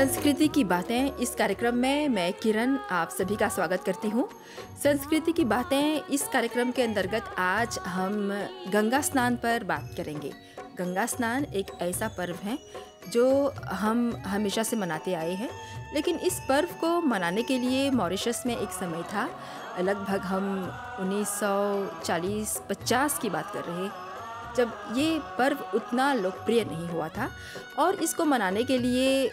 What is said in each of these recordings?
संस्कृति की बातें इस कार्यक्रम में मैं किरण आप सभी का स्वागत करती हूँ। संस्कृति की बातें इस कार्यक्रम के अंतर्गत आज हम गंगा स्नान पर बात करेंगे। गंगा स्नान एक ऐसा पर्व है जो हम हमेशा से मनाते आए हैं, लेकिन इस पर्व को मनाने के लिए मॉरिशस में एक समय था, लगभग हम 1940-50 की बात कर रहे हैं, जब ये पर्व उतना लोकप्रिय नहीं हुआ था और इसको मनाने के लिए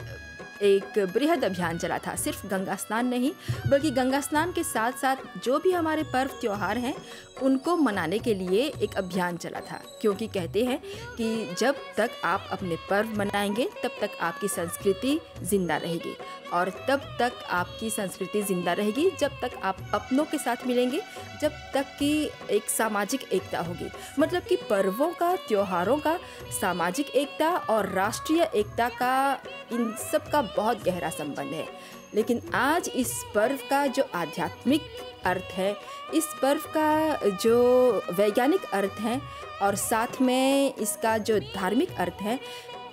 एक बृहद अभियान चला था। सिर्फ गंगा स्नान नहीं, बल्कि गंगा स्नान के साथ साथ जो भी हमारे पर्व त्योहार हैं उनको मनाने के लिए एक अभियान चला था, क्योंकि कहते हैं कि जब तक आप अपने पर्व मनाएंगे तब तक आपकी संस्कृति ज़िंदा रहेगी, और तब तक आपकी संस्कृति ज़िंदा रहेगी जब तक आप अपनों के साथ मिलेंगे, जब तक कि एक सामाजिक एकता होगी। मतलब कि पर्वों का, त्योहारों का सामाजिक एकता और राष्ट्रीय एकता का, इन सब का बहुत गहरा संबंध है। लेकिन आज इस पर्व का जो आध्यात्मिक अर्थ है, इस पर्व का जो वैज्ञानिक अर्थ है और साथ में इसका जो धार्मिक अर्थ है,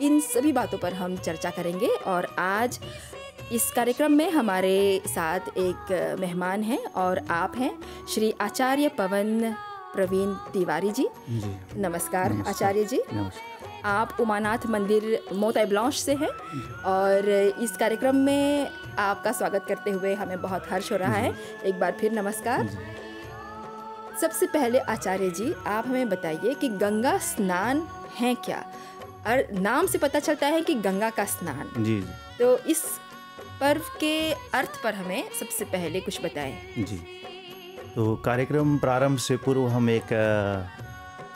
इन सभी बातों पर हम चर्चा करेंगे। और आज इस कार्यक्रम में हमारे साथ एक मेहमान हैं और आप हैं श्री आचार्य पवन प्रवीण तिवारी जी। नमस्कार आचार्य जी। आप उमानाथ मंदिर मोंट ब्लांच से हैं और इस कार्यक्रम में आपका स्वागत करते हुए हमें बहुत हर्ष हो रहा है। एक बार फिर नमस्कार। सबसे पहले आचार्य जी, आप हमें बताइए कि गंगा स्नान है क्या? और नाम से पता चलता है कि गंगा का स्नान। जी। तो इस पर्व के अर्थ पर हमें सबसे पहले कुछ बताएं। जी, तो कार्यक्रम प्रारंभ से पूर्व हम एक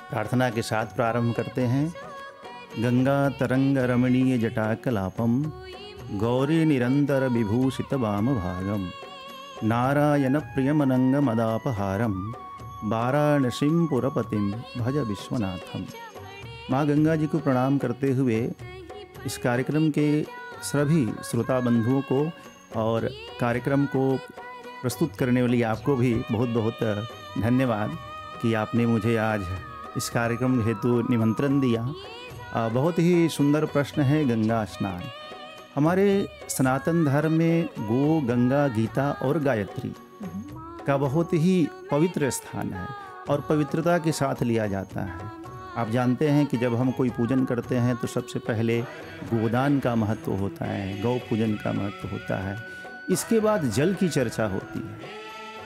प्रार्थना के साथ प्रारंभ करते हैं। गंगा तरंग रमणीय जटाकलापम गौरी निरंतर विभूषित वाम भागम नारायण प्रियमनंग मदापहारम वाराणसीं पुरपतिम भज विश्वनाथम। माँ गंगा जी को प्रणाम करते हुए इस कार्यक्रम के सभी श्रोता बंधुओं को और कार्यक्रम को प्रस्तुत करने वाली आपको भी बहुत बहुत धन्यवाद कि आपने मुझे आज इस कार्यक्रम हेतु निमंत्रण दिया। बहुत ही सुंदर प्रश्न है गंगा स्नान। हमारे सनातन धर्म में गो, गंगा, गीता और गायत्री का बहुत ही पवित्र स्थान है और पवित्रता के साथ लिया जाता है। आप जानते हैं कि जब हम कोई पूजन करते हैं तो सबसे पहले गोदान का महत्व होता है, गौ पूजन का महत्व होता है। इसके बाद जल की चर्चा होती है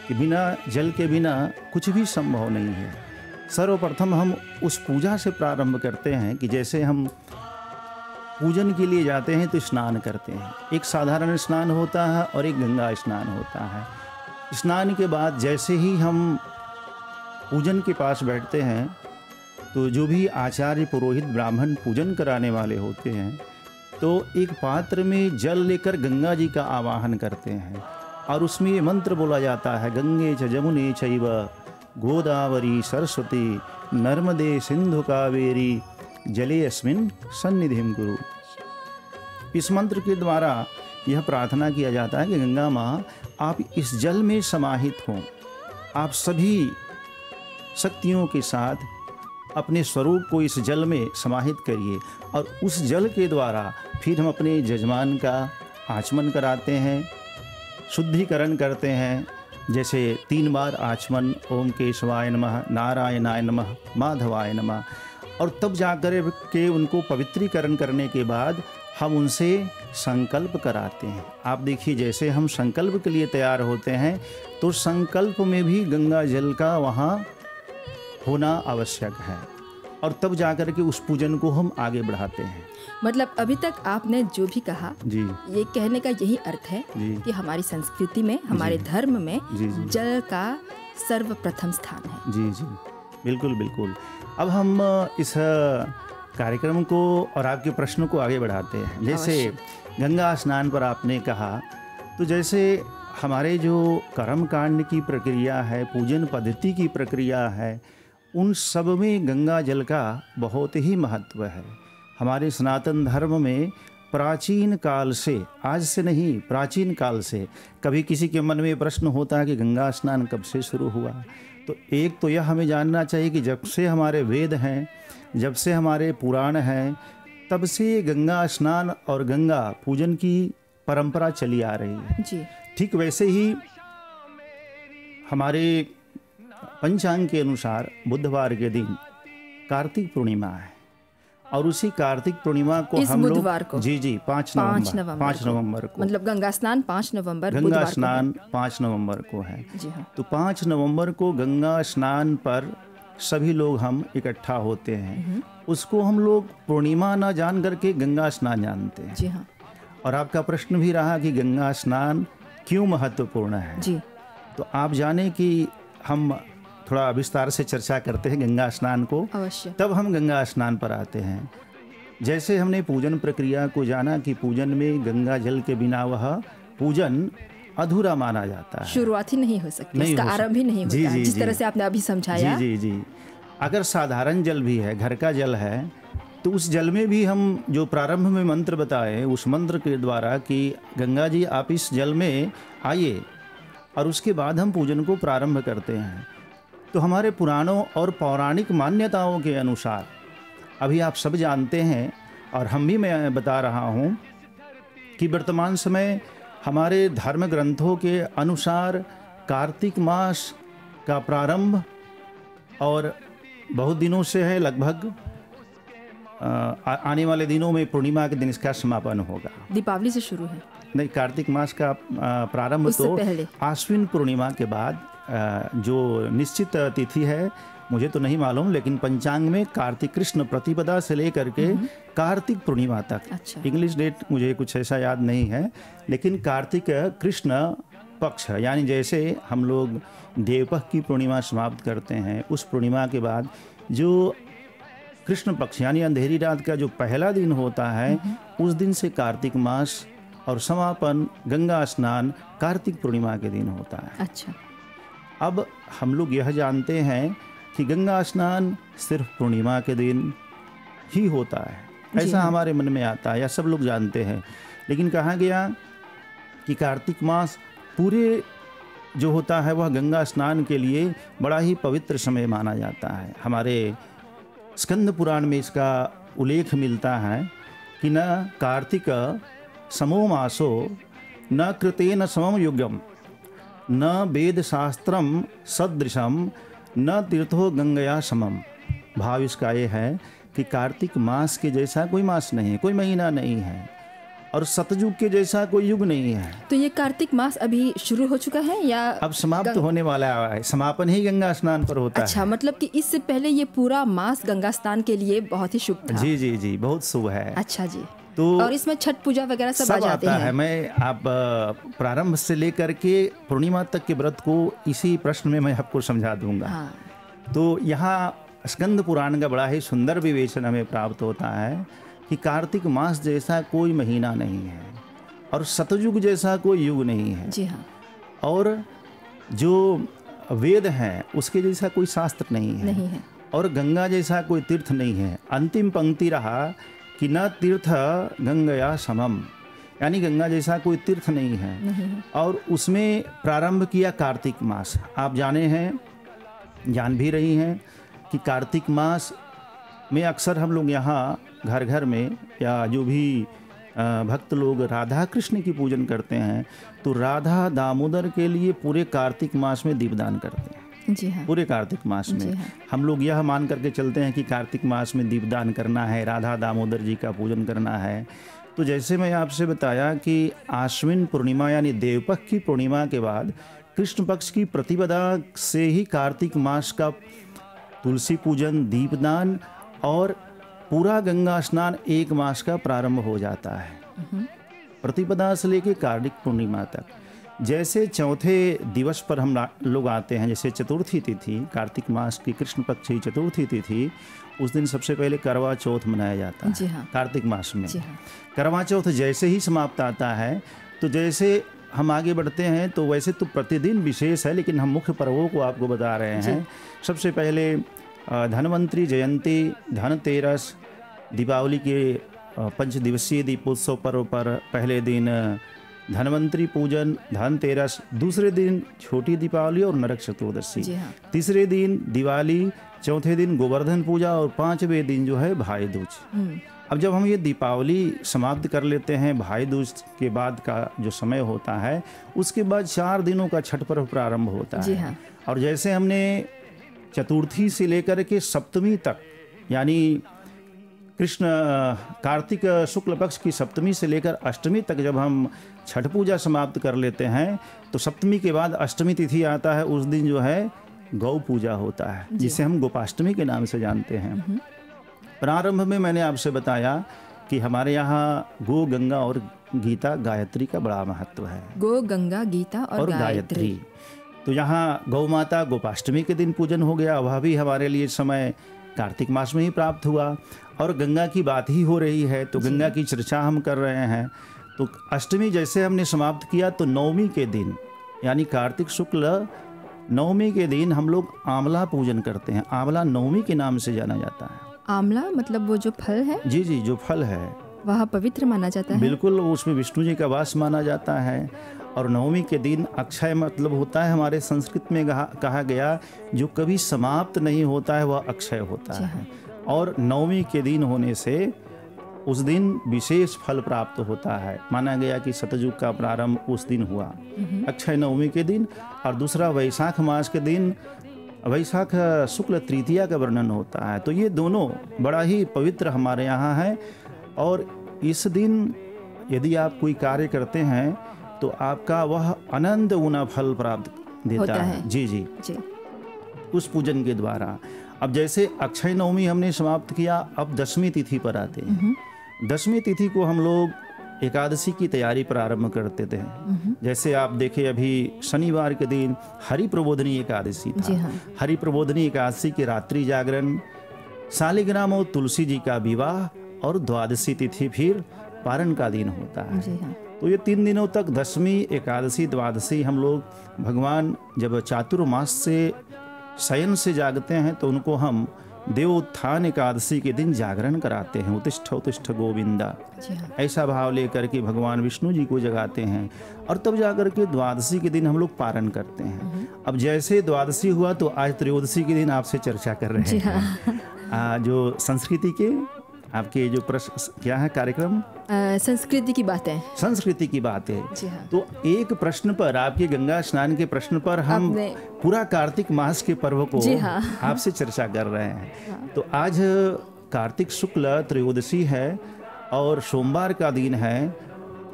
कि बिना जल के बिना कुछ भी संभव नहीं है। सर्वप्रथम हम उस पूजा से प्रारंभ करते हैं कि जैसे हम पूजन के लिए जाते हैं तो स्नान करते हैं। एक साधारण स्नान होता है और एक गंगा स्नान होता है। स्नान के बाद जैसे ही हम पूजन के पास बैठते हैं तो जो भी आचार्य, पुरोहित, ब्राह्मण पूजन कराने वाले होते हैं तो एक पात्र में जल लेकर गंगा जी का आवाहन करते हैं और उसमें ये मंत्र बोला जाता है, गंगे च जमुने चैव गोदावरी सरस्वती नर्मदे सिंधु कावेरी जले अस्मिन् सन्निधिं कुरु। इस मंत्र के द्वारा यह प्रार्थना किया जाता है कि गंगा माँ आप इस जल में समाहित हों, आप सभी शक्तियों के साथ अपने स्वरूप को इस जल में समाहित करिए और उस जल के द्वारा फिर हम अपने यजमान का आचमन कराते हैं, शुद्धिकरण करते हैं। जैसे 3 बार आचमन, ओम केशवाय नमः, नारायणाय नमः, माधवाय नमः, और तब जाकर के उनको पवित्रीकरण करने के बाद हम उनसे संकल्प कराते हैं। आप देखिए जैसे हम संकल्प के लिए तैयार होते हैं तो संकल्प में भी गंगा जल का वहाँ होना आवश्यक है और तब जाकर के उस पूजन को हम आगे बढ़ाते हैं। मतलब अभी तक आपने जो भी कहा जी, ये कहने का यही अर्थ है कि हमारी संस्कृति में, हमारे धर्म में जल का सर्वप्रथम स्थान है। जी जी, बिल्कुल बिल्कुल। अब हम इस कार्यक्रम को और आपके प्रश्न को आगे बढ़ाते हैं। जैसे गंगा स्नान पर आपने कहा, तो जैसे हमारे जो कर्मकांड की प्रक्रिया है, पूजन पद्धति की प्रक्रिया है, उन सब में गंगा जल का बहुत ही महत्व है। हमारे सनातन धर्म में प्राचीन काल से, आज से नहीं, प्राचीन काल से कभी किसी के मन में प्रश्न होता है कि गंगा स्नान कब से शुरू हुआ, तो एक तो यह हमें जानना चाहिए कि जब से हमारे वेद हैं, जब से हमारे पुराण हैं, तब से गंगा स्नान और गंगा पूजन की परंपरा चली आ रही है। जी। ठीक वैसे ही हमारे पंचांग के अनुसार बुधवार के दिन कार्तिक पूर्णिमा है और उसी कार्तिक पूर्णिमा को इस हम लोग बुधवार को? जी 5 नवंबर को मतलब गंगा स्नान 5 नवंबर गंगा बुधवार को स्नान 5 नवंबर को है। जी हाँ। तो 5 नवंबर को गंगा स्नान पर सभी लोग हम इकट्ठा होते हैं। उसको हम लोग पूर्णिमा न जान करके गंगा स्नान जानते हैं। जी हाँ। और आपका प्रश्न भी रहा कि गंगा स्नान क्यों महत्वपूर्ण है। जी। तो आप जाने कि हम थोड़ा विस्तार से चर्चा करते हैं गंगा स्नान को, अवश्य। तब हम गंगा स्नान पर आते हैं। जैसे हमने पूजन प्रक्रिया को जाना कि पूजन में गंगा जल के बिना वह पूजन अधूरा माना जाता है, शुरुआत ही नहीं हो सकती, नहीं इसका हो आरंभ ही नहीं होता जी, है, जी, जिस जी। तरह से आपने अभी समझाया। जी। अगर साधारण जल भी है, घर का जल है, तो उस जल में भी हम जो प्रारंभ में मंत्र बताए उस मंत्र के द्वारा कि गंगा जी आप इस जल में आइए, और उसके बाद हम पूजन को प्रारंभ करते हैं। तो हमारे पुराणों और पौराणिक मान्यताओं के अनुसार अभी आप सब जानते हैं और हम भी मैं बता रहा हूँ कि वर्तमान समय हमारे धर्म ग्रंथों के अनुसार कार्तिक मास का प्रारंभ और बहुत दिनों से है, लगभग आने वाले दिनों में पूर्णिमा के दिन इसका समापन होगा। दीपावली से शुरू है? नहीं, कार्तिक मास का प्रारंभ तो पहले आश्विन पूर्णिमा के बाद जो निश्चित तिथि है मुझे तो नहीं मालूम, लेकिन पंचांग में कार्तिक कृष्ण प्रतिपदा से लेकर के कार्तिक पूर्णिमा तक, अच्छा। इंग्लिश डेट मुझे कुछ ऐसा याद नहीं है, लेकिन कार्तिक कृष्ण पक्ष यानी जैसे हम लोग देवपख की पूर्णिमा समाप्त करते हैं, उस पूर्णिमा के बाद जो कृष्ण पक्ष यानी अंधेरी रात का जो पहला दिन होता है, उस दिन से कार्तिक मास और समापन गंगा स्नान कार्तिक पूर्णिमा के दिन होता है। अच्छा। अब हम लोग यह जानते हैं कि गंगा स्नान सिर्फ पूर्णिमा के दिन ही होता है, ऐसा हमारे मन में आता है या सब लोग जानते हैं। लेकिन कहा गया कि कार्तिक मास पूरे जो होता है वह गंगा स्नान के लिए बड़ा ही पवित्र समय माना जाता है। हमारे स्कंद पुराण में इसका उल्लेख मिलता है कि न कार्तिक समो मासो न कृतेन समम युगम न वेद शास्त्रम सदृशम न तीर्थो गंगया समम। भाव इसका ये है कि कार्तिक मास के जैसा कोई मास नहीं है, कोई महीना नहीं है, और सतयुग के जैसा कोई युग नहीं है। तो ये कार्तिक मास अभी शुरू हो चुका है या अब समाप्त होने वाला है? समापन ही गंगा स्नान पर होता है। अच्छा, मतलब कि इससे पहले ये पूरा मास गंगा स्नान के लिए बहुत ही शुभ था। जी, बहुत शुभ है। अच्छा जी। तो और इसमें छठ पूजा वगैरह सब आ जाते आता हैं। है। मैं आप प्रारंभ से लेकर के पूर्णिमा तक के व्रत को इसी प्रश्न में मैं आपको समझा दूंगा। हाँ। तो यहाँ स्कंद पुराण का बड़ा ही सुंदर विवेचन हमें प्राप्त होता है कि कार्तिक मास जैसा कोई महीना नहीं है और सतयुग जैसा कोई युग नहीं है। जी हाँ। और जो वेद हैं उसके जैसा कोई शास्त्र नहीं है और गंगा जैसा कोई तीर्थ नहीं है। अंतिम पंक्ति रहा कि न तीर्थ गंगया समम, यानी गंगा जैसा कोई तीर्थ नहीं है। और उसमें प्रारंभ किया कार्तिक मास। आप जान भी रही हैं कि कार्तिक मास में अक्सर हम लोग यहाँ घर घर में या जो भी भक्त लोग राधा कृष्ण की पूजन करते हैं तो राधा दामोदर के लिए पूरे कार्तिक मास में दीपदान करते हैं। जी हाँ। पूरे कार्तिक मास में हाँ। हम लोग यह मान करके चलते हैं कि कार्तिक मास में दीपदान करना है, राधा दामोदर जी का पूजन करना है। तो जैसे मैं आपसे बताया कि आश्विन पूर्णिमा यानी देवपख की पूर्णिमा के बाद कृष्ण पक्ष की प्रतिपदा से ही कार्तिक मास का तुलसी पूजन, दीपदान और पूरा गंगा स्नान एक मास का प्रारंभ हो जाता है, प्रतिपदा से लेकर कार्तिक पूर्णिमा तक। जैसे चौथे दिवस पर हम लोग आते हैं, जैसे चतुर्थी तिथि, कार्तिक मास की कृष्ण पक्ष की चतुर्थी तिथि, उस दिन सबसे पहले करवा चौथ मनाया जाता है। जी हाँ। कार्तिक मास में जी हाँ। करवा चौथ जैसे ही समाप्त आता है तो जैसे हम आगे बढ़ते हैं तो वैसे तो प्रतिदिन विशेष है, लेकिन हम मुख्य पर्वों को आपको बता रहे हैं। सबसे पहले धनवंतरी जयंती, धनतेरस, दीपावली के 5 दिवसीय दीपोत्सव पर्व पर पहले दिन धनवंतरी पूजन, धनतेरस, दूसरे दिन छोटी दीपावली और नरक चतुर्दशी, जी हाँ। तीसरे दिन दिवाली, चौथे दिन गोवर्धन पूजा और 5वें दिन जो है भाई दूज। अब जब हम ये दीपावली समाप्त कर लेते हैं, भाई दूज के बाद का जो समय होता है, उसके बाद 4 दिनों का छठ पर्व प्रारंभ होता जी है। हाँ। और जैसे हमने चतुर्थी से लेकर के सप्तमी तक, यानी कृष्ण कार्तिक शुक्ल पक्ष की सप्तमी से लेकर अष्टमी तक जब हम छठ पूजा समाप्त कर लेते हैं, तो सप्तमी के बाद अष्टमी तिथि आता है। उस दिन जो है गौ पूजा होता है, जिसे हम गोपाष्टमी के नाम से जानते हैं। प्रारंभ में मैंने आपसे बताया कि हमारे यहाँ गो, गंगा और गीता, गायत्री का बड़ा महत्व है। गो, गंगा, गीता और गायत्री। तो यहाँ गौ माता गोपाष्टमी के दिन पूजन हो गया। वह भी हमारे लिए समय कार्तिक मास में ही प्राप्त हुआ। और गंगा की बात ही हो रही है, तो गंगा की चर्चा हम कर रहे हैं। तो अष्टमी जैसे हमने समाप्त किया, तो नवमी के दिन यानी कार्तिक शुक्ल नवमी के दिन हम लोग आंवला पूजन करते हैं। आंवला नवमी के नाम से जाना जाता है। आंवला मतलब वो जो फल है? जी जी, जो फल है वह पवित्र माना जाता है। बिल्कुल, उसमें विष्णु जी का वास माना जाता है। और नवमी के दिन अक्षय मतलब होता है, हमारे संस्कृत में कहा गया, जो कभी समाप्त नहीं होता है वह अक्षय होता है। और नवमी के दिन होने से उस दिन विशेष फल प्राप्त होता है। माना गया कि सतयुग का प्रारंभ उस दिन हुआ, अक्षय नवमी के दिन। और दूसरा वैशाख मास के दिन, वैशाख शुक्ल तृतीया का वर्णन होता है। तो ये दोनों बड़ा ही पवित्र हमारे यहाँ है। और इस दिन यदि आप कोई कार्य करते हैं तो आपका वह अनंत गुना फल प्राप्त देता है। जी जी जी, उस पूजन के द्वारा। अब जैसे अक्षय नवमी हमने समाप्त किया, अब दशमी तिथि पर आते हैं। दशमी तिथि को हम लोग एकादशी की तैयारी प्रारंभ करते थे। जैसे आप देखें, अभी शनिवार के दिन हरि प्रबोधनी एकादशी था। हरि प्रबोधनी एकादशी की रात्रि जागरण, शालिग्राम और तुलसी जी का विवाह, और द्वादशी तिथि फिर पारण का दिन होता है। तो ये 3 दिनों तक दशमी, एकादशी, द्वादशी हम लोग भगवान जब चातुर्मास से शयन से जागते हैं तो उनको हम देवोत्थान एकादशी के दिन जागरण कराते हैं। उत्तिष्ठ उत्तिष्ठ गोविंदा, ऐसा भाव लेकर के भगवान विष्णु जी को जगाते हैं। और तब जाकर के द्वादशी के दिन हम लोग पारण करते हैं। अब जैसे द्वादशी हुआ तो आज त्रयोदशी के दिन आपसे चर्चा कर रहे हैं। जो संस्कृति के आपके जो प्रश्न क्या है कार्यक्रम, संस्कृति की बातें। संस्कृति की बात है। तो एक प्रश्न पर, आपके गंगा स्नान के प्रश्न पर हम पूरा कार्तिक मास के पर्व को आपसे चर्चा कर रहे हैं। तो आज कार्तिक शुक्ल त्रयोदशी है और सोमवार का दिन है।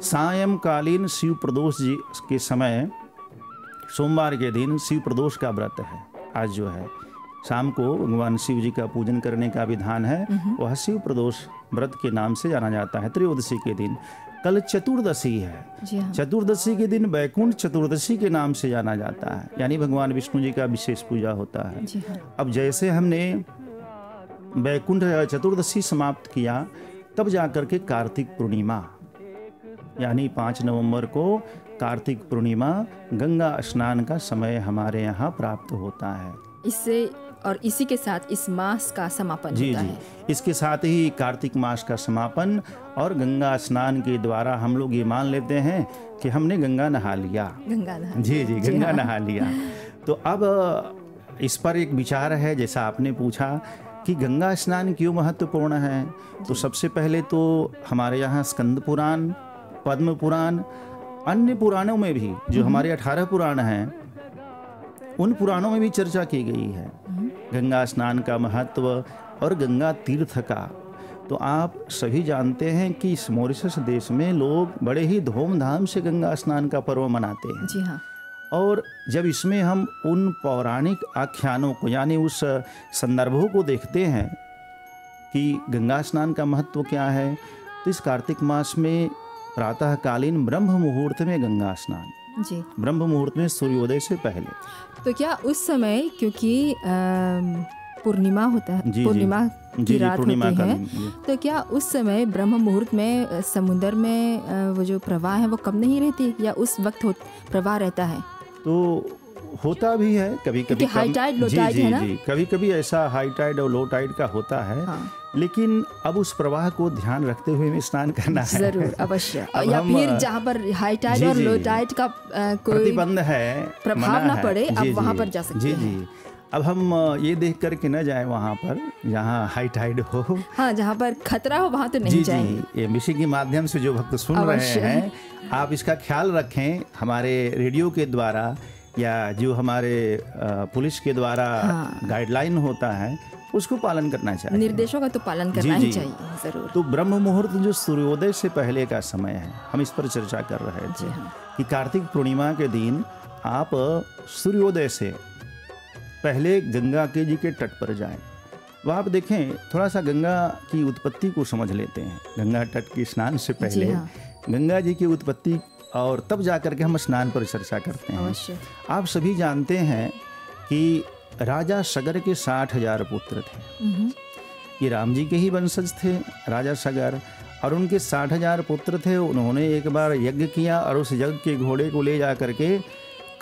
सायंकालीन शिव प्रदोष जी के समय, सोमवार के दिन शिव प्रदोष का व्रत है। आज जो है शाम को भगवान शिव जी का पूजन करने का विधान है, वह शिव प्रदोष व्रत के नाम से जाना जाता है। त्रयोदशी के दिन कल चतुर्दशी है। चतुर्दशी के दिन वैकुंठ चतुर्दशी के नाम से जाना जाता है, यानी भगवान विष्णु जी का विशेष पूजा होता है। अब जैसे हमने वैकुंठ चतुर्दशी समाप्त किया, तब जाकर के कार्तिक पूर्णिमा यानी 5 नवंबर को कार्तिक पूर्णिमा गंगा स्नान का समय हमारे यहाँ प्राप्त होता है। इससे और इसी के साथ इस मास का समापन होता है। इसके साथ ही कार्तिक मास का समापन और गंगा स्नान के द्वारा हम लोग ये मान लेते हैं कि हमने गंगा नहा लिया। गंगा नहा लिया। तो अब इस पर एक विचार है, जैसा आपने पूछा कि गंगा स्नान क्यों महत्वपूर्ण है। तो सबसे पहले तो हमारे यहाँ स्कंद पुराण, पद्म पुराण, अन्य पुराणों में भी जो हमारे 18 पुराण हैं, उन पुराणों में भी चर्चा की गई है गंगा स्नान का महत्व और गंगा तीर्थ का। तो आप सभी जानते हैं कि इस मॉरिशस देश में लोग बड़े ही धूमधाम से गंगा स्नान का पर्व मनाते हैं। जी हाँ। और जब इसमें हम उन पौराणिक आख्यानों को यानी उस संदर्भों को देखते हैं कि गंगा स्नान का महत्व क्या है, तो इस कार्तिक मास में प्रातःकालीन ब्रह्म मुहूर्त में गंगा स्नान, ब्रह्म मुहूर्त में सूर्योदय से पहले। तो क्या उस समय, क्योंकि पूर्णिमा होता है, पूर्णिमा की रात होती है, तो क्या उस समय ब्रह्म मुहूर्त में समुद्र में वो जो प्रवाह है वो कम नहीं रहती, या उस वक्त प्रवाह रहता है? तो होता भी है कभी कभी, हाई टाइड लो टाइड है ना, कभी कभी ऐसा हाई टाइड और लो टाइड का होता है। लेकिन अब उस प्रवाह को ध्यान रखते हुए में स्नान करना है जरूर, अवश्य। या फिर जहाँ पर हाई टाइड और लो टाइड का कोई प्रतिबंध है, प्रभाव ना पड़े, अब वहाँ पर जा सकते हैं। अब हम ये देख कर के न जाए वहाँ पर जहाँ हाई टाइड हो। हाँ, जहाँ पर खतरा हो वहाँ तो नहीं जी जाएंगे। जी, एमबीसी के माध्यम से जो भक्त सुन रहे हैं, आप इसका ख्याल रखें। हमारे रेडियो के द्वारा या जो हमारे पुलिस के द्वारा गाइडलाइन होता है उसको पालन करना चाहिए, निर्देशों का तो पालन करना ही चाहिए ज़रूर। तो ब्रह्म मुहूर्त जो सूर्योदय से पहले का समय है, हम इस पर चर्चा कर रहे थे कि कार्तिक पूर्णिमा के दिन आप सूर्योदय से पहले गंगा के जी के तट पर जाएं। वहाँ आप देखें, थोड़ा सा गंगा की उत्पत्ति को समझ लेते हैं। गंगा तट के स्नान से पहले गंगा जी की उत्पत्ति और तब जा कर के हम स्नान पर चर्चा करते हैं। आप सभी जानते हैं कि राजा सगर के 60,000 पुत्र थे। ये राम जी के ही वंशज थे राजा सगर, और उनके 60,000 पुत्र थे। उन्होंने एक बार यज्ञ किया और उस यज्ञ के घोड़े को ले जा करके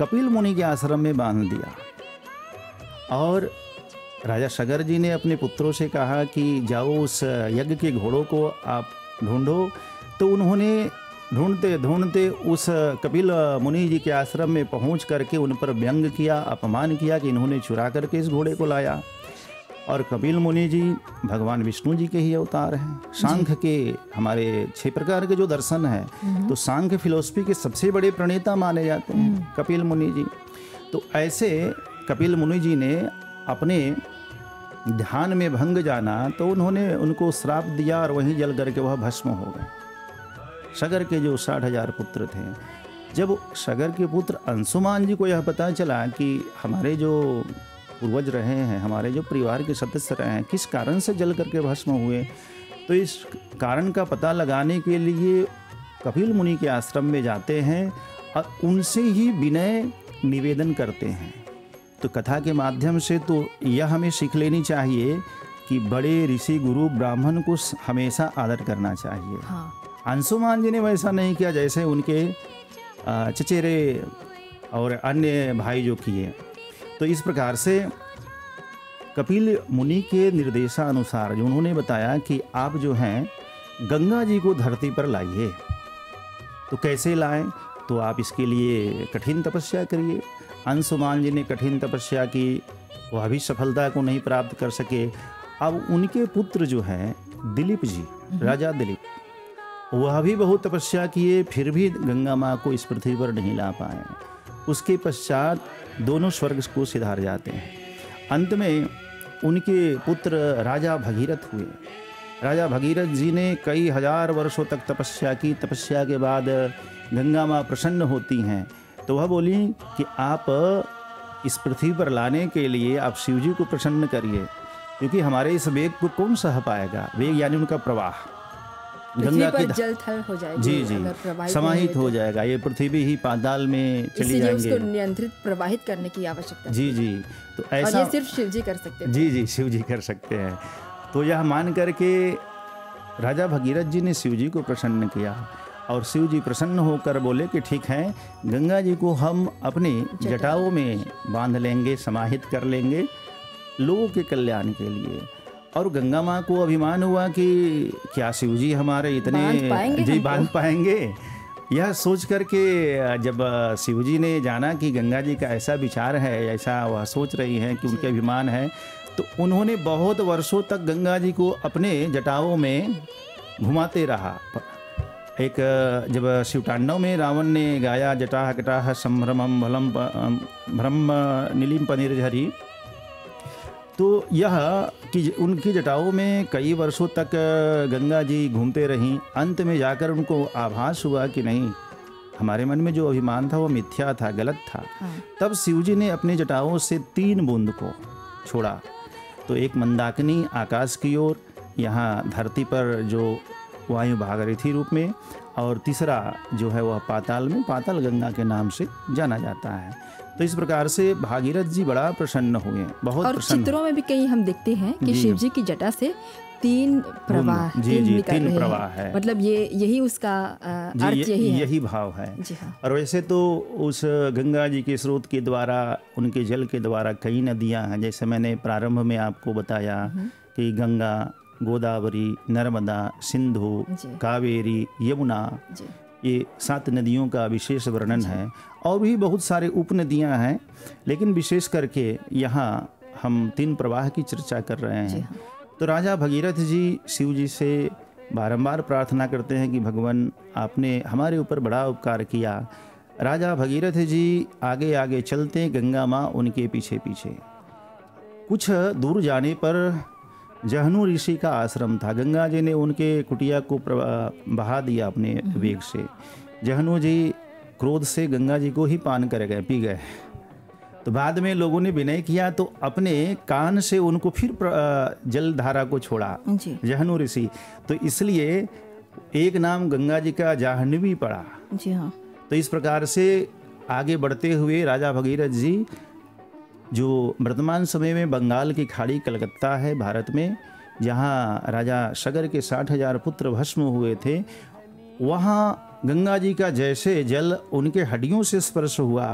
कपिल मुनि के आश्रम में बांध दिया। और राजा सगर जी ने अपने पुत्रों से कहा कि जाओ उस यज्ञ के घोड़ों को आप ढूंढो। तो उन्होंने ढूंढते ढूंढते उस कपिल मुनि जी के आश्रम में पहुंच करके उन पर व्यंग किया, अपमान किया कि इन्होंने चुरा करके इस घोड़े को लाया। और कपिल मुनि जी भगवान विष्णु जी के ही अवतार हैं। सांख्य के हमारे 6 प्रकार के जो दर्शन है, तो सांख्य फिलोसफी के सबसे बड़े प्रणेता माने जाते हैं कपिल मुनि जी। तो ऐसे कपिल मुनि जी ने अपने ध्यान में भंग जाना, तो उन्होंने उनको श्राप दिया और वहीं जल करके वह भस्म हो गए। सगर के जो 60,000 पुत्र थे, जब सगर के पुत्र अंशुमान जी को यह पता चला कि हमारे जो पूर्वज रहे हैं, हमारे जो परिवार के सदस्य रहे हैं, किस कारण से जल करके भस्म हुए, तो इस कारण का पता लगाने के लिए कपिल मुनि के आश्रम में जाते हैं और उनसे ही विनय निवेदन करते हैं। तो कथा के माध्यम से तो यह हमें सीख लेनी चाहिए कि बड़े ऋषि गुरु ब्राह्मण को हमेशा आदर करना चाहिए। अंशुमान जी ने वैसा नहीं किया जैसे उनके चचेरे और अन्य भाई जो किए। तो इस प्रकार से कपिल मुनि के निर्देशानुसार जो उन्होंने बताया कि आप जो हैं गंगा जी को धरती पर लाइए। तो कैसे लाएं, तो आप इसके लिए कठिन तपस्या करिए। अंशुमान जी ने कठिन तपस्या की, वह भी सफलता को नहीं प्राप्त कर सके। अब उनके पुत्र जो हैं दिलीप जी, राजा दिलीप, वह भी बहुत तपस्या किए, फिर भी गंगा माँ को इस पृथ्वी पर नहीं ला पाए। उसके पश्चात दोनों स्वर्ग को सिधार जाते हैं। अंत में उनके पुत्र राजा भगीरथ हुए। राजा भगीरथ जी ने कई हजार वर्षों तक तपस्या की। तपस्या के बाद गंगा माँ प्रसन्न होती हैं, तो वह बोली कि आप इस पृथ्वी पर लाने के लिए आप शिव जी को प्रसन्न करिए, क्योंकि हमारे इस वेग को कौन सह पाएगा। वेग यानी उनका प्रवाह, गंगा की जल थल हो जाएगी, जी जी, समाहित हो जाएगा। ये पृथ्वी ही पाताल में चली जाएंगे। उसको नियंत्रित प्रवाहित करने की आवश्यकता जी जी। तो ऐसा, और ये सिर्फ शिव जी कर सकते हैं। जी जी, शिव जी कर सकते हैं। तो यह मान करके राजा भगीरथ जी ने शिव जी को प्रसन्न किया, और शिव जी प्रसन्न होकर बोले कि ठीक है, गंगा जी को हम अपनी जटाओं में बांध लेंगे, समाहित कर लेंगे लोगों के कल्याण के लिए। और गंगा माँ को अभिमान हुआ कि क्या शिव जी हमारे इतने बांध पाएंगे। यह सोच करके जब शिव जी ने जाना कि गंगा जी का ऐसा विचार है, ऐसा वह सोच रही हैं कि उनके अभिमान है, तो उन्होंने बहुत वर्षों तक गंगा जी को अपने जटाओं में घुमाते रहा। एक जब शिवतांडव में रावण ने गाया जटाह कटाह संभ्रमम भलम ब्रह्म नीलिम निर्झरी, तो यह कि उनकी जटाओं में कई वर्षों तक गंगा जी घूमते रहीं। अंत में जाकर उनको आभास हुआ कि नहीं, हमारे मन में जो अभिमान था वो मिथ्या था, गलत था। तब शिव जी ने अपने जटाओं से 3 बूंद को छोड़ा। तो एक मंदाकिनी आकाश की ओर, यहाँ धरती पर जो वायु भागीरथी रूप में, और तीसरा जो है वह पाताल में, पाताल गंगा के नाम से जाना जाता है। तो इस प्रकार से भागीरथ जी बड़ा प्रसन्न हुए, बहुत और प्रसन्न। चित्रों में भी कहीं हम देखते हैं कि शिव जी की जटा से 3 प्रवाह निकल रहे हैं। मतलब ये यही उसका अर्थ यही है, यही भाव है। जी हाँ। और वैसे तो उस गंगा जी के स्रोत के द्वारा, उनके जल के द्वारा कई नदियां हैं। जैसे मैंने प्रारंभ में आपको बताया कि गंगा, गोदावरी, नर्मदा, सिंधु, कावेरी, यमुना, ये 7 नदियों का विशेष वर्णन है। और भी बहुत सारे उपनदियां हैं, लेकिन विशेष करके यहाँ हम 3 प्रवाह की चर्चा कर रहे जी हैं। हाँ। तो राजा भगीरथ जी शिव जी से बारंबार प्रार्थना करते हैं कि भगवान आपने हमारे ऊपर बड़ा उपकार किया। राजा भगीरथ जी आगे आगे चलते, गंगा माँ उनके पीछे पीछे। कुछ दूर जाने पर जहनु ऋषि का आश्रम था। गंगा जी ने उनके कुटिया को बहा दिया अपने वेग से। जहनु जी क्रोध से गंगा जी को ही पान कर गए, पी गए। तो बाद में लोगों ने विनय किया तो अपने कान से उनको फिर जल धारा को छोड़ा जी जहनु ऋषि। तो इसलिए एक नाम गंगा जी का जाह्नवी पड़ा। जी हाँ। तो इस प्रकार से आगे बढ़ते हुए राजा भगीरथ जी, जो वर्तमान समय में बंगाल की खाड़ी कलकत्ता है भारत में, जहाँ राजा सगर के 60,000 पुत्र भस्म हुए थे, वहाँ गंगा जी का जैसे जल उनके हड्डियों से स्पर्श हुआ,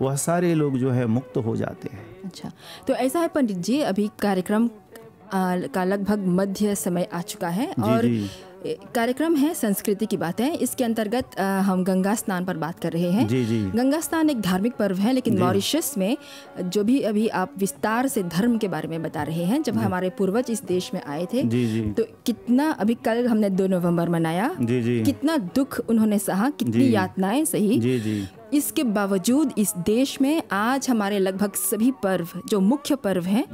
वह सारे लोग जो है मुक्त हो जाते हैं। अच्छा, तो ऐसा है पंडित जी, अभी कार्यक्रम का लगभग मध्य समय आ चुका है और कार्यक्रम है संस्कृति की बातें। इसके अंतर्गत हम गंगा स्नान पर बात कर रहे हैं। जी जी। गंगा स्नान एक धार्मिक पर्व है, लेकिन मॉरिशस में जो भी अभी आप विस्तार से धर्म के बारे में बता रहे हैं, जब हमारे पूर्वज इस देश में आए थे जी जी। तो कितना, अभी कल हमने 2 नवंबर मनाया, जी जी। कितना दुख उन्होंने सहा, कितनी यातनाएं सही। जी जी। इसके बावजूद इस देश में आज हमारे लगभग सभी पर्व, जो मुख्य पर्व हैं,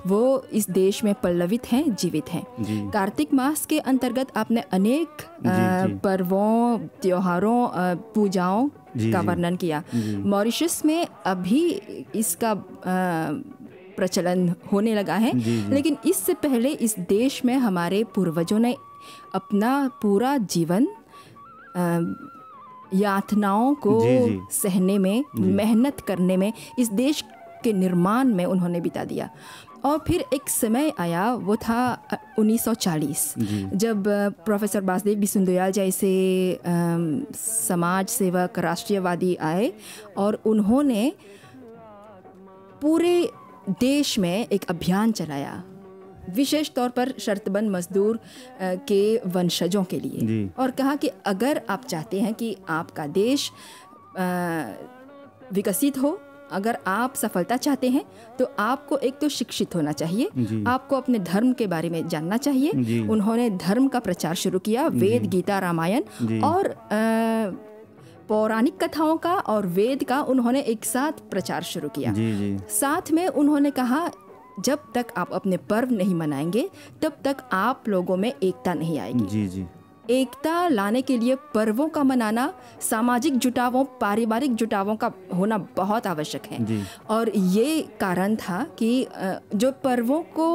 वो इस देश में पल्लवित हैं, जीवित हैं। कार्तिक मास के अंतर्गत आपने अनेक पर्वों, त्योहारों, पूजाओं का वर्णन किया। मॉरिशस में अभी इसका प्रचलन होने लगा है, लेकिन इससे पहले इस देश में हमारे पूर्वजों ने अपना पूरा जीवन यातनाओं को सहने में, मेहनत करने में, इस देश के निर्माण में उन्होंने बिता दिया। और फिर एक समय आया, वो था 1940, जब प्रोफेसर वासुदेव बिसुंदरयाल जैसे समाज सेवक, राष्ट्रीयवादी आए और उन्होंने पूरे देश में एक अभियान चलाया, विशेष तौर पर शर्तबंद मजदूर के वंशजों के लिए, और कहा कि अगर आप चाहते हैं कि आपका देश विकसित हो, अगर आप सफलता चाहते हैं, तो आपको एक तो शिक्षित होना चाहिए, आपको अपने धर्म के बारे में जानना चाहिए। उन्होंने धर्म का प्रचार शुरू किया, वेद, गीता, रामायण और पौराणिक कथाओं का और वेद का उन्होंने एक साथ प्रचार शुरू किया। साथ में उन्होंने कहा, जब तक आप अपने पर्व नहीं मनाएंगे, तब तक आप लोगों में एकता नहीं आएगी। जी जी। एकता लाने के लिए पर्वों का मनाना, सामाजिक जुटावों, पारिवारिक जुटावों का होना बहुत आवश्यक है। और ये कारण था कि जो पर्वों को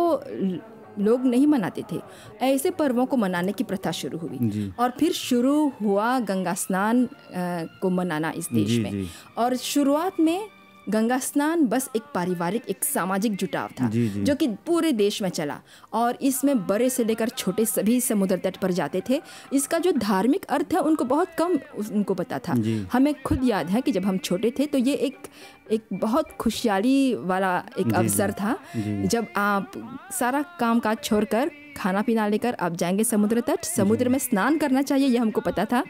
लोग नहीं मनाते थे, ऐसे पर्वों को मनाने की प्रथा शुरू हुई। और फिर शुरू हुआ गंगा स्नान को मनाना इस देश में। और शुरुआत में गंगा स्नान बस एक पारिवारिक, एक सामाजिक जुटाव था, जो कि पूरे देश में चला, और इसमें बड़े से लेकर छोटे सभी समुद्र तट पर जाते थे। इसका जो धार्मिक अर्थ है उनको बहुत कम उनको पता था। हमें खुद याद है कि जब हम छोटे थे तो ये एक बहुत खुशहाली वाला एक अवसर था, जब आप सारा काम काज छोड़कर, खाना पीना लेकर आप जाएंगे समुद्र तट, समुद्र में स्नान करना चाहिए, ये हमको पता था।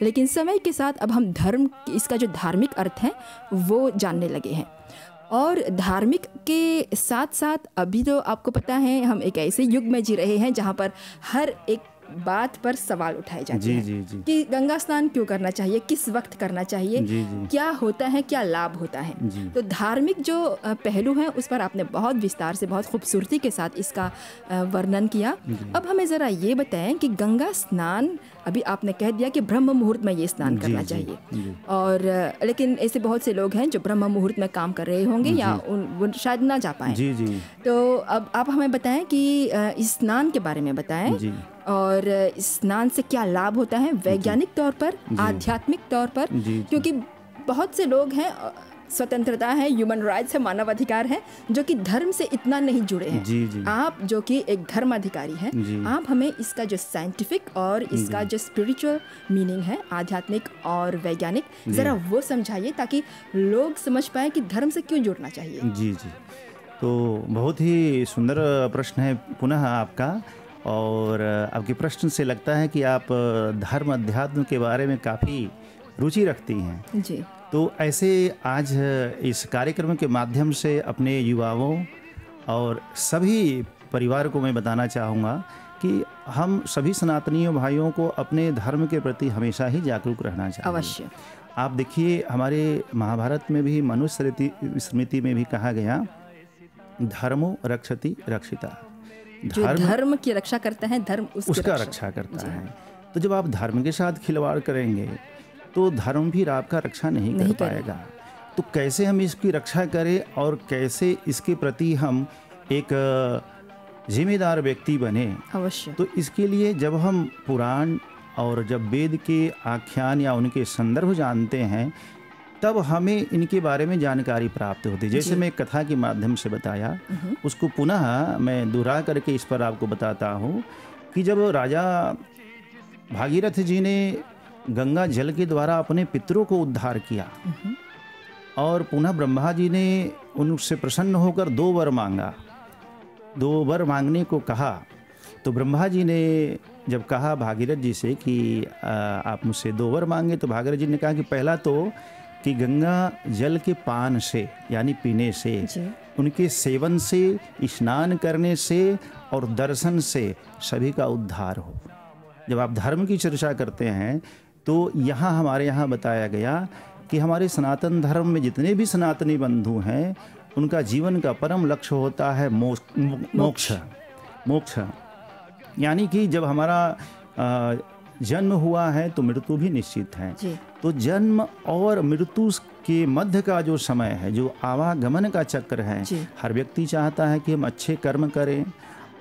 लेकिन समय के साथ अब हम धर्म, इसका जो धार्मिक अर्थ है वो जानने लगे हैं। और धार्मिक के साथ साथ अभी तो आपको पता है, हम एक ऐसे युग में जी रहे हैं जहाँ पर हर एक बात पर सवाल उठाए जाते हैं कि गंगा स्नान क्यों करना चाहिए, किस वक्त करना चाहिए, क्या होता है, क्या लाभ होता है। तो धार्मिक जो पहलू है उस पर आपने बहुत विस्तार से, बहुत खूबसूरती के साथ इसका वर्णन किया। अब हमें ज़रा ये बताएं कि गंगा स्नान, अभी आपने कह दिया कि ब्रह्म मुहूर्त में ये स्नान करना चाहिए, और लेकिन ऐसे बहुत से लोग हैं जो ब्रह्म मुहूर्त में काम कर रहे होंगे या वो शायद ना जा पाए। तो अब आप हमें बताएं कि इस स्नान के बारे में बताएं, और स्नान से क्या लाभ होता है वैज्ञानिक तौर पर, आध्यात्मिक तौर पर, क्योंकि बहुत से लोग हैं, स्वतंत्रता है, ह्यूमन राइट्स है, मानव अधिकार है, जो कि धर्म से इतना नहीं जुड़े हैं। आप जो कि एक धर्म अधिकारी हैं, आप हमें इसका जो साइंटिफिक और इसका जो स्पिरिचुअल मीनिंग है, आध्यात्मिक और वैज्ञानिक, ज़रा वो समझाइए ताकि लोग समझ पाए कि धर्म से क्यों जुड़ना चाहिए। जी जी। तो बहुत ही सुंदर प्रश्न है पुनः आपका, और आपके प्रश्न से लगता है कि आप धर्म अध्यात्म के बारे में काफ़ी रुचि रखती हैं। जी। तो ऐसे आज इस कार्यक्रम के माध्यम से अपने युवाओं और सभी परिवार को मैं बताना चाहूँगा कि हम सभी सनातनीय भाइयों को अपने धर्म के प्रति हमेशा ही जागरूक रहना चाहिए। अवश्य। आप देखिए, हमारे महाभारत में भी मनुस्मृति स्मृति में भी कहा गया, धर्मो रक्षति रक्षिता। जो धर्म की रक्षा करता है, धर्म उसका रक्षा करता है। तो जब आप धर्म के साथ खिलवाड़ करेंगे तो धर्म भी आपका रक्षा नहीं कर पाएगा। तो कैसे हम इसकी रक्षा करें और कैसे इसके प्रति हम एक जिम्मेदार व्यक्ति बने। अवश्य। तो इसके लिए जब हम पुराण और जब वेद के आख्यान या उनके संदर्भ जानते हैं, तब हमें इनके बारे में जानकारी प्राप्त होती है। जैसे मैं कथा के माध्यम से बताया, उसको पुनः मैं दोहरा करके इस पर आपको बताता हूँ कि जब राजा भागीरथ जी ने गंगा जल के द्वारा अपने पितरों को उद्धार किया और पुनः ब्रह्मा जी ने उनसे प्रसन्न होकर 2 वर मांगा, 2 वर मांगने को कहा। तो ब्रह्मा जी ने जब कहा भागीरथ जी से कि आप मुझसे 2 वर मांगे, तो भागीरथ जी ने कहा कि पहला तो कि गंगा जल के पान से यानी पीने से, उनके सेवन से, स्नान करने से और दर्शन से सभी का उद्धार हो। जब आप धर्म की चर्चा करते हैं तो यहाँ हमारे यहाँ बताया गया कि हमारे सनातन धर्म में जितने भी सनातनी बंधु हैं, उनका जीवन का परम लक्ष्य होता है मोक्ष। मोक्ष यानी कि जब हमारा जन्म हुआ है तो मृत्यु भी निश्चित है। तो जन्म और मृत्यु के मध्य का जो समय है, जो आवागमन का चक्र है, हर व्यक्ति चाहता है कि हम अच्छे कर्म करें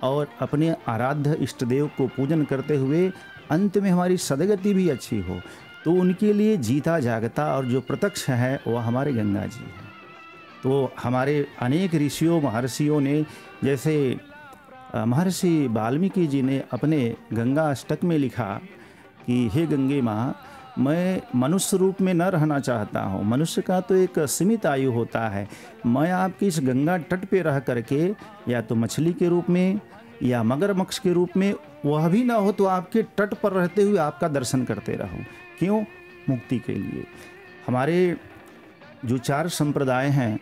और अपने आराध्य इष्ट देव को पूजन करते हुए अंत में हमारी सदगति भी अच्छी हो। तो उनके लिए जीता जागता और जो प्रत्यक्ष है वह हमारे गंगा जी हैं। तो हमारे अनेक ऋषियों महर्षियों ने, जैसे महर्षि वाल्मीकि जी ने अपने गंगा अष्टक में लिखा कि हे गंगे माँ, मैं मनुष्य रूप में न रहना चाहता हूँ। मनुष्य का तो एक सीमित आयु होता है। मैं आपके इस गंगा तट पे रह करके या तो मछली के रूप में या मगरमच्छ के रूप में, वह भी ना हो तो आपके तट पर रहते हुए आपका दर्शन करते रहूं। क्यों? मुक्ति के लिए। हमारे जो 4 संप्रदाय हैं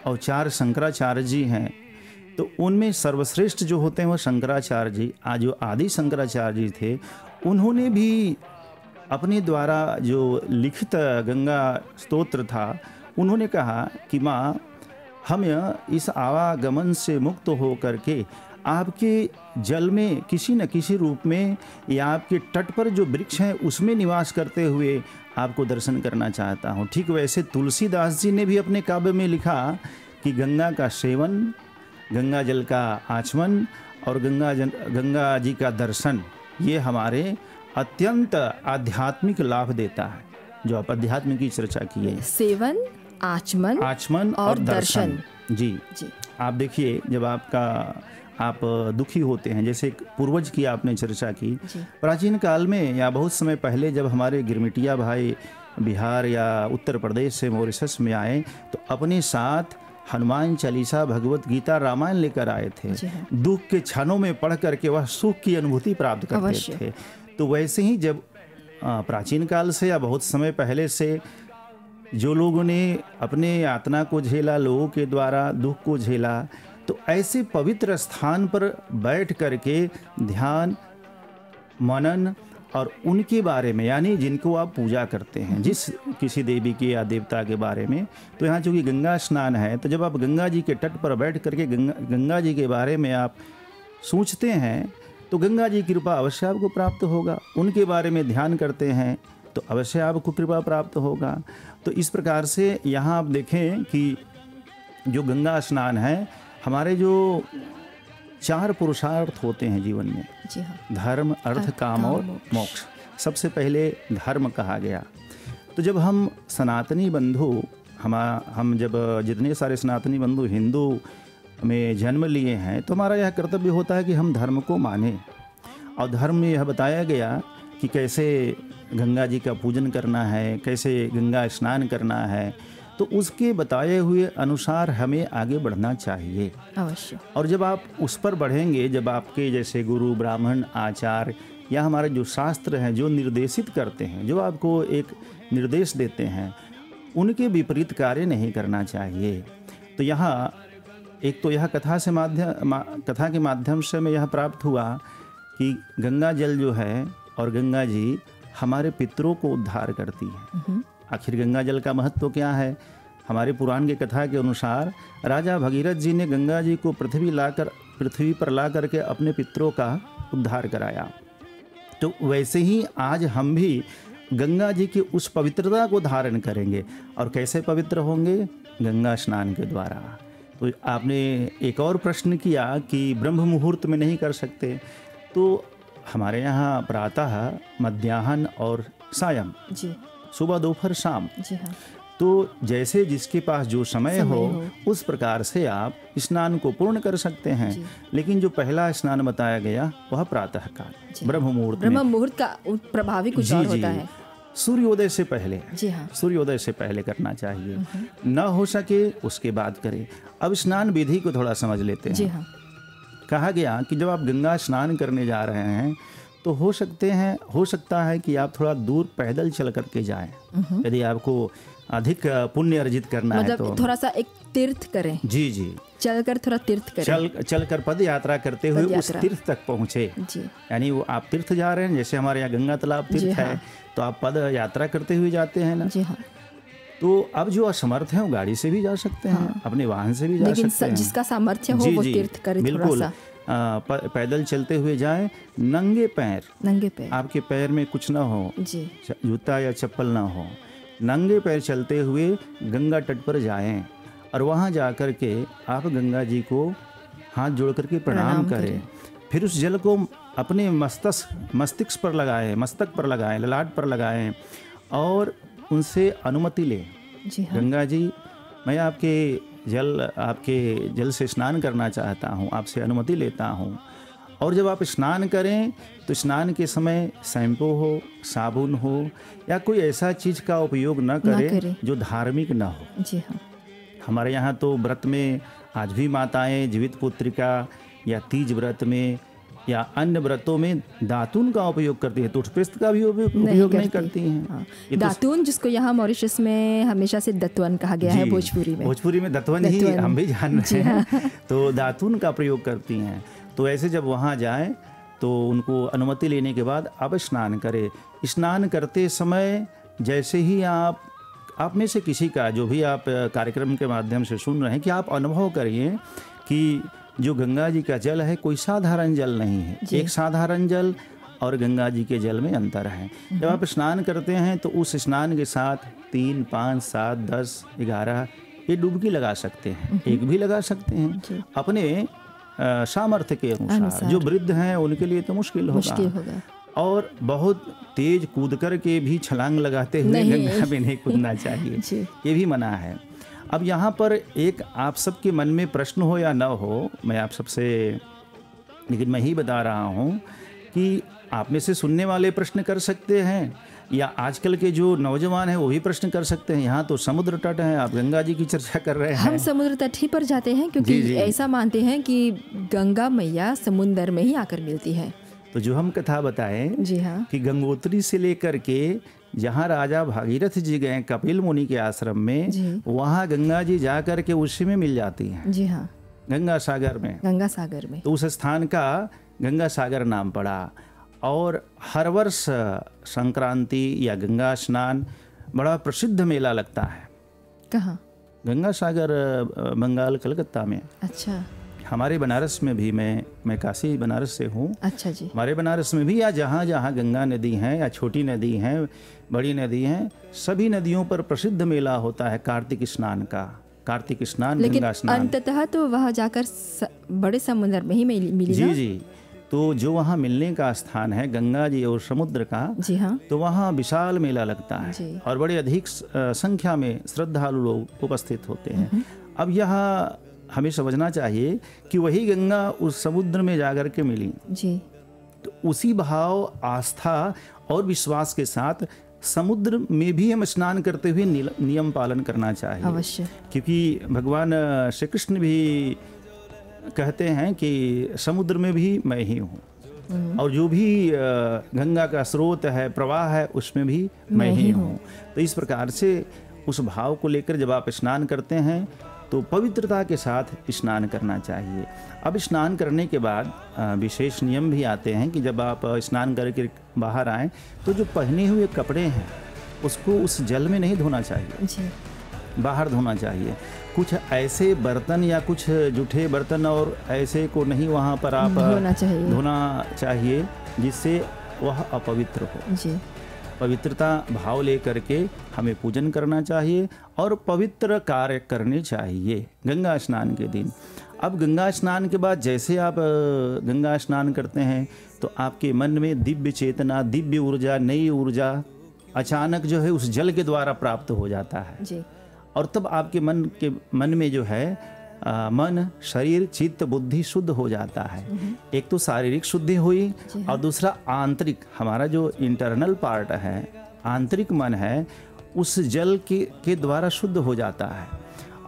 और 4 शंकराचार्य जी हैं, तो उनमें सर्वश्रेष्ठ जो होते हैं वो शंकराचार्य जी। जो आदि शंकराचार्य जी थे, उन्होंने भी अपने द्वारा जो लिखित गंगा स्तोत्र था, उन्होंने कहा कि माँ, हम इस आवागमन से मुक्त हो करके आपके जल में किसी न किसी रूप में या आपके तट पर जो वृक्ष हैं उसमें निवास करते हुए आपको दर्शन करना चाहता हूँ। ठीक वैसे तुलसीदास जी ने भी अपने काव्य में लिखा कि गंगा का सेवन, गंगा जल का आचमन और गंगा जी का दर्शन, ये हमारे अत्यंत आध्यात्मिक लाभ देता है। जो आप अध्यात्म की चर्चा की है, सेवन, आचमन और दर्शन। जी। आप देखिए, जब आप दुखी होते हैं, जैसे पूर्वज की आपने चर्चा की, प्राचीन काल में या बहुत समय पहले जब हमारे गिरमिटिया भाई बिहार या उत्तर प्रदेश से मॉरिशस में आए, तो अपने साथ हनुमान चालीसा, भगवत गीता, रामायण लेकर आए थे। दुख के क्षणों में पढ़ करके वह सुख की अनुभूति प्राप्त करते थे। तो वैसे ही जब प्राचीन काल से या बहुत समय पहले से जो लोगों ने अपने यातना को झेला, लोगों के द्वारा दुख को झेला, तो ऐसे पवित्र स्थान पर बैठ करके ध्यान, मनन और उनके बारे में, यानी जिनको आप पूजा करते हैं, जिस किसी देवी के या देवता के बारे में, तो यहाँ चूँकि गंगा स्नान है, तो जब आप गंगा जी के तट पर बैठ करके गंगा जी के बारे में आप सोचते हैं, तो गंगा जी की कृपा अवश्य आपको प्राप्त होगा। उनके बारे में ध्यान करते हैं तो अवश्य आपको कृपा प्राप्त होगा। तो इस प्रकार से यहाँ आप देखें कि जो गंगा स्नान है, हमारे जो 4 पुरुषार्थ होते हैं जीवन में, जी हाँ, धर्म, अर्थ, काम और मोक्ष। सबसे पहले धर्म कहा गया। तो जब हम सनातनी बंधु, हम जब जितने सारे सनातनी बंधु हिंदू में जन्म लिए हैं, तो हमारा यह कर्तव्य होता है कि हम धर्म को माने। और धर्म में यह बताया गया कि कैसे गंगा जी का पूजन करना है, कैसे गंगा स्नान करना है, तो उसके बताए हुए अनुसार हमें आगे बढ़ना चाहिए अवश्य। और जब आप उस पर बढ़ेंगे, जब आपके जैसे गुरु, ब्राह्मण, आचार्य या हमारे जो शास्त्र हैं जो निर्देशित करते हैं, जो आपको एक निर्देश देते हैं, उनके विपरीत कार्य नहीं करना चाहिए। तो यहाँ एक तो यह कथा के माध्यम से हमें यह प्राप्त हुआ कि गंगा जल जो है और गंगा जी हमारे पितरों को उद्धार करती है। आखिर गंगा जल का महत्व क्या है? हमारे पुराण की कथा के अनुसार राजा भगीरथ जी ने गंगा जी को पृथ्वी पर ला करके अपने पितरों का उद्धार कराया। तो वैसे ही आज हम भी गंगा जी की उस पवित्रता को धारण करेंगे। और कैसे पवित्र होंगे? गंगा स्नान के द्वारा। तो आपने एक और प्रश्न किया कि ब्रह्म मुहूर्त में नहीं कर सकते, तो हमारे यहाँ प्रातः, मध्याह्न और सायं, जी, सुबह, दोपहर, शाम, जी हाँ, तो जैसे जिसके पास जो समय हो उस प्रकार से आप स्नान को पूर्ण कर सकते हैं। लेकिन जो पहला स्नान बताया गया वह प्रातः काल ब्रह्म मुहूर्त का प्रभावी कुछ और होता है। सूर्योदय से पहले, जी हाँ, सूर्योदय से पहले करना चाहिए। न हो सके उसके बाद करें। अब स्नान विधि को थोड़ा समझ लेते हैं। जी हाँ। कहा गया कि जब आप गंगा स्नान करने जा रहे हैं तो हो सकता है कि आप थोड़ा दूर पैदल चल करके जाएं। यदि आपको अधिक पुण्य अर्जित करना है तो थोड़ा सा एक तीर्थ करें। जी जी, चलकर थोड़ा तीर्थ करें। चलकर पद यात्रा करते हुए उस तीर्थ तक पहुँचे। यानी वो आप तीर्थ जा रहे हैं, जैसे हमारे यहाँ गंगा तालाब तीर्थ है, तो आप पद यात्रा करते हुए जाते हैं ना। जी हाँ। तो अब जो असमर्थ हैं वो गाड़ी से भी जा सकते हैं, अपने वाहन से भी जा सकते हैं। जिसका सामर्थ्य हो वो तीर्थ करे। बिल्कुल, पैदल चलते हुए जाएं, नंगे पैर, आपके पैर में कुछ ना हो, जूता या चप्पल ना हो, नंगे पैर चलते हुए गंगा तट पर जाएं और वहाँ जा कर के आप गंगा जी को हाथ जोड़ करके प्रणाम करें। फिर उस जल को अपने मस्तक पर लगाएं, ललाट पर लगाएं और उनसे अनुमति लें। गंगा जी, मैं आपके जल से स्नान करना चाहता हूँ, आपसे अनुमति लेता हूँ। और जब आप स्नान करें तो स्नान के समय शैम्पू हो, साबुन हो या कोई ऐसा चीज़ का उपयोग न करें जो धार्मिक न हो। जी हाँ। हमारे यहाँ तो व्रत में आज भी माताएं जीवित पुत्रिका या तीज व्रत में या अन्य व्रतों में दातून का उपयोग करती है, टूथपेस्ट का भी उपयोग नहीं करती हैं। हाँ। दातून, जिसको यहाँ मॉरिशस में हमेशा से दत्वन कहा गया है, भोजपुरी में दत्वन ही हम भी जान रहे हैं। तो दातून का प्रयोग करती हैं। तो ऐसे जब वहाँ जाएं तो उनको अनुमति लेने के बाद अब स्नान करें। स्नान करते समय जैसे ही आप में से किसी का, जो भी आप कार्यक्रम के माध्यम से सुन रहे हैं, कि आप अनुभव करिए कि जो गंगा जी का जल है कोई साधारण जल नहीं है। एक साधारण जल और गंगा जी के जल में अंतर है। जब आप स्नान करते हैं तो उस स्नान के साथ 3, 5, 7, 10, 11 ये डुबकी लगा सकते हैं, एक भी लगा सकते हैं अपने सामर्थ्य के अनुसार। जो वृद्ध हैं उनके लिए तो मुश्किल होगा। और बहुत तेज कूद कर के भी छलांग लगाते हुए गंगा में नहीं कूदना चाहिए, ये भी मना है। अब यहाँ पर एक आप सबके मन में प्रश्न हो या न हो, मैं आप सबसे, लेकिन मैं ही बता रहा हूँ कि आप में से सुनने वाले प्रश्न कर सकते हैं या आजकल के जो नौजवान हैं वो भी प्रश्न कर सकते हैं। यहाँ तो समुद्र तट है, आप गंगा जी की चर्चा कर रहे हैं। हम समुद्र तट ही पर जाते हैं क्योंकि ऐसा मानते हैं कि गंगा मैया समुद्र में ही आकर मिलती है। तो जो हम कथा बताएं, जी हाँ, कि गंगोत्री से लेकर के जहाँ राजा भागीरथ जी गए कपिल मुनि के आश्रम में, वहाँ गंगा जी जा कर के उसी में मिल जाती हैं। जी हाँ, गंगा सागर में। तो उस स्थान का गंगा सागर नाम पड़ा। और हर वर्ष संक्रांति या गंगा स्नान बड़ा प्रसिद्ध मेला लगता है। कहाँ? गंगा सागर, बंगाल, कलकत्ता में। अच्छा। हमारे बनारस में भी, मैं काशी बनारस से हूँ। अच्छा जी। हमारे बनारस में भी या जहाँ जहाँ गंगा नदी है या छोटी नदी है, बड़ी नदी है, सभी नदियों पर प्रसिद्ध मेला होता है कार्तिक स्नान का। कार्तिक स्नान, गंगा स्नान। अंततः तो वहाँ जाकर बड़े समुद्र में ही मिली। जी। तो जो वहाँ मिलने का स्थान है गंगा जी और समुद्र का, जी हाँ, तो वहाँ विशाल मेला लगता है और बड़े अधिक संख्या में श्रद्धालु लोग उपस्थित होते हैं। अब यह हमें समझना चाहिए कि वही गंगा उस समुद्र में जाकर के मिली जी, तो उसी भाव, आस्था और विश्वास के साथ समुद्र में भी हम स्नान करते हुए नियम पालन करना चाहिए अवश्य। क्योंकि भगवान श्री कृष्ण भी कहते हैं कि समुद्र में भी मैं ही हूँ और जो भी गंगा का स्रोत है, प्रवाह है, उसमें भी मैं ही हूँ। तो इस प्रकार से उस भाव को लेकर जब आप स्नान करते हैं तो पवित्रता के साथ स्नान करना चाहिए। अब स्नान करने के बाद विशेष नियम भी आते हैं कि जब आप स्नान करके बाहर आएँ तो जो पहने हुए कपड़े हैं उसको उस जल में नहीं धोना चाहिए जी। बाहर धोना चाहिए। कुछ ऐसे बर्तन या कुछ जूठे बर्तन और ऐसे को नहीं वहाँ पर आप धोना चाहिए जिससे वह अपवित्र हो जी। पवित्रता भाव लेकर के हमें पूजन करना चाहिए और पवित्र कार्य करने चाहिए गंगा स्नान के दिन। अब गंगा स्नान के बाद जैसे आप गंगा स्नान करते हैं तो आपके मन में दिव्य चेतना, दिव्य ऊर्जा, नई ऊर्जा अचानक जो है उस जल के द्वारा प्राप्त हो जाता है जी। और तब आपके मन में जो है मन, शरीर, चित्त, बुद्धि शुद्ध हो जाता है। एक तो शारीरिक शुद्धि हुई और दूसरा आंतरिक, हमारा जो इंटरनल पार्ट है, आंतरिक मन है, उस जल के द्वारा शुद्ध हो जाता है।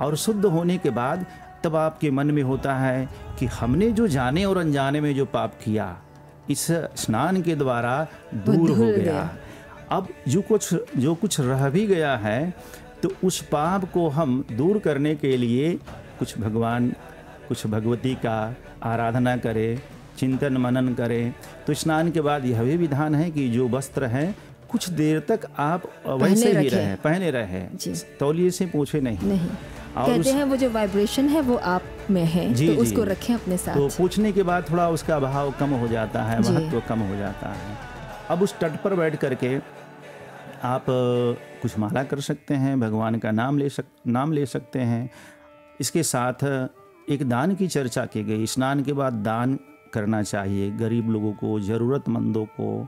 और शुद्ध होने के बाद तब आपके मन में होता है कि हमने जो जाने और अनजाने में जो पाप किया इस स्नान के द्वारा दूर हो गया। अब जो कुछ रह भी गया है तो उस पाप को हम दूर करने के लिए कुछ भगवान, कुछ भगवती का आराधना करें, चिंतन मनन करें। तो स्नान के बाद यह भी विधान है कि जो वस्त्र हैं कुछ देर तक आप वैसे ही रहें, पहने रहें, तौलिए से पोंछे नहीं। और कहते हैं वो जो वाइब्रेशन है वो आप में है तो उसको रखें अपने साथ। तो पूछने के बाद थोड़ा उसका भाव कम हो जाता है, महत्व कम हो जाता है। अब उस तट पर बैठ करके आप कुछ माला कर सकते हैं, भगवान का नाम ले सकते हैं। इसके साथ एक दान की चर्चा की गई। स्नान के बाद दान करना चाहिए गरीब लोगों को, ज़रूरतमंदों को।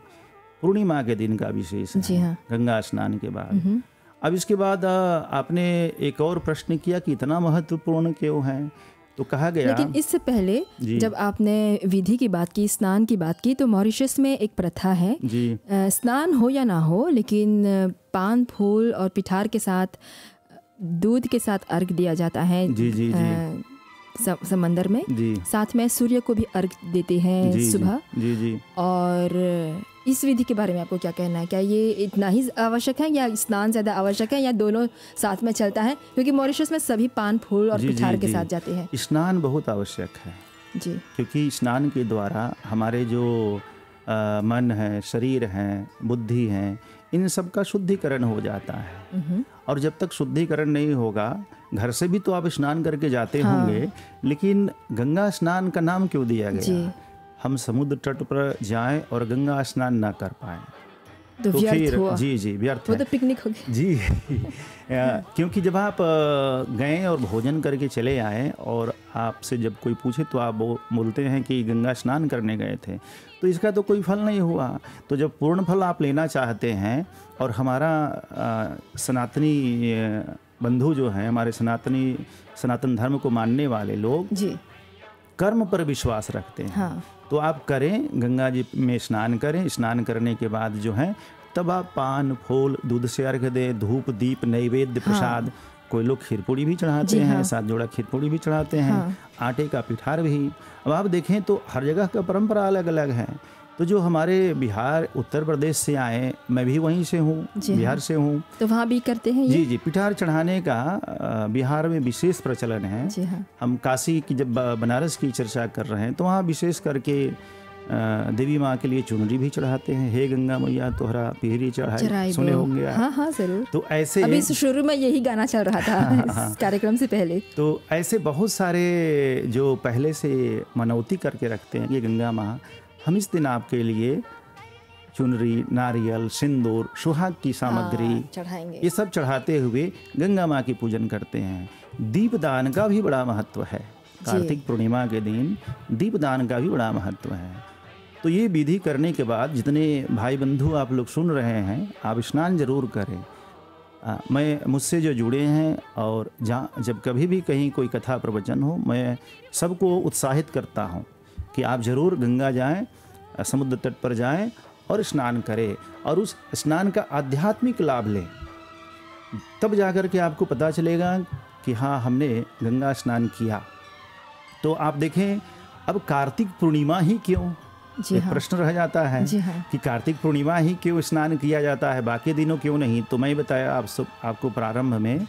पूर्णिमा के दिन का विशेष है गंगा स्नान के बाद। अब इसके बाद आपने एक और प्रश्न किया कि इतना महत्वपूर्ण क्यों है, तो कहा गया। लेकिन इससे पहले जब आपने विधि की बात की, स्नान की बात की, तो मॉरिशस में एक प्रथा है जी। स्नान हो या ना हो लेकिन पान, फूल और पिठार के साथ दूध के साथ अर्घ दिया जाता है जी, जी, जी। समंदर में जी। साथ में सूर्य को भी अर्घ देते हैं जी, सुबह जी, जी। और इस विधि के बारे में आपको क्या कहना है? क्या ये इतना ही आवश्यक है या स्नान ज़्यादा आवश्यक है या दोनों साथ में चलता है? क्योंकि मॉरिशस में सभी पान, फूल और पिठार के साथ जाते हैं। स्नान बहुत आवश्यक है जी, क्योंकि स्नान के द्वारा हमारे जो मन है, शरीर है, बुद्धि है, इन सब का शुद्धिकरण हो जाता है। और जब तक शुद्धिकरण नहीं होगा, घर से भी तो आप स्नान करके जाते होंगे, लेकिन गंगा स्नान का नाम क्यों दिया गया? हम समुद्र तट पर जाएं और गंगा स्नान ना कर पाएं तो फिर जी व्यर्थ वो तो पिकनिक हो गया जी। क्योंकि जब आप गए और भोजन करके चले आए और आपसे जब कोई पूछे तो आप बोलते हैं कि गंगा स्नान करने गए थे, तो इसका तो कोई फल नहीं हुआ। तो जब पूर्ण फल आप लेना चाहते हैं और हमारा सनातनी बंधु जो हैं, हमारे सनातन धर्म को मानने वाले लोग जी कर्म पर विश्वास रखते हैं तो आप करें, गंगा जी में स्नान करें। स्नान करने के बाद जो है तब आप पान, फूल, दूध से अर्घ दें, धूप, दीप, नैवेद्य, प्रसाद। कोई लोग खीरपूड़ी भी चढ़ाते हैं, 7 जोड़ा खीरपूड़ी भी चढ़ाते हैं, आटे का पिठार भी। अब आप देखें तो हर जगह का परंपरा अलग अलग है। तो जो हमारे बिहार, उत्तर प्रदेश से आए, मैं भी वहीं से हूँ, बिहार से हूँ, तो वहाँ भी करते हैं ये? जी, पिठार चढ़ाने का बिहार में विशेष प्रचलन है जी। हम काशी की जब बनारस की चर्चा कर रहे हैं तो वहाँ विशेष करके देवी माँ के लिए चुनरी भी चढ़ाते हैं। हे गंगा मैया तोहरा पिहरी चढ़ाई, सुने होंगे। हाँ जरूर। तो ऐसे अभी शुरू में यही गाना चल रहा था इस कार्यक्रम से पहले। तो ऐसे बहुत सारे जो पहले से मनौती करके रखते हैं कि गंगा माँ हम इस दिन आपके लिए चुनरी, नारियल, सिंदूर, सुहाग की सामग्री चढ़ाएंगे, ये सब चढ़ाते हुए गंगा माँ की पूजन करते हैं। दीपदान का भी बड़ा महत्व है। कार्तिक पूर्णिमा के दिन दीपदान का भी बड़ा महत्व है। तो ये विधि करने के बाद जितने भाई बंधु आप लोग सुन रहे हैं, आप स्नान जरूर करें। मैं मुझसे जो जुड़े हैं और जब कभी भी कहीं कोई कथा प्रवचन हो, मैं सबको उत्साहित करता हूँ कि आप ज़रूर गंगा जाएं, समुद्र तट पर जाएं और स्नान करें और उस स्नान का आध्यात्मिक लाभ लें। तब जाकर के आपको पता चलेगा कि हाँ, हमने गंगा स्नान किया। तो आप देखें, अब कार्तिक पूर्णिमा ही क्यों, एक प्रश्न रह जाता है कि कार्तिक पूर्णिमा ही क्यों स्नान किया जाता है, बाकी दिनों क्यों नहीं? तो मैं बताया आपको प्रारंभ में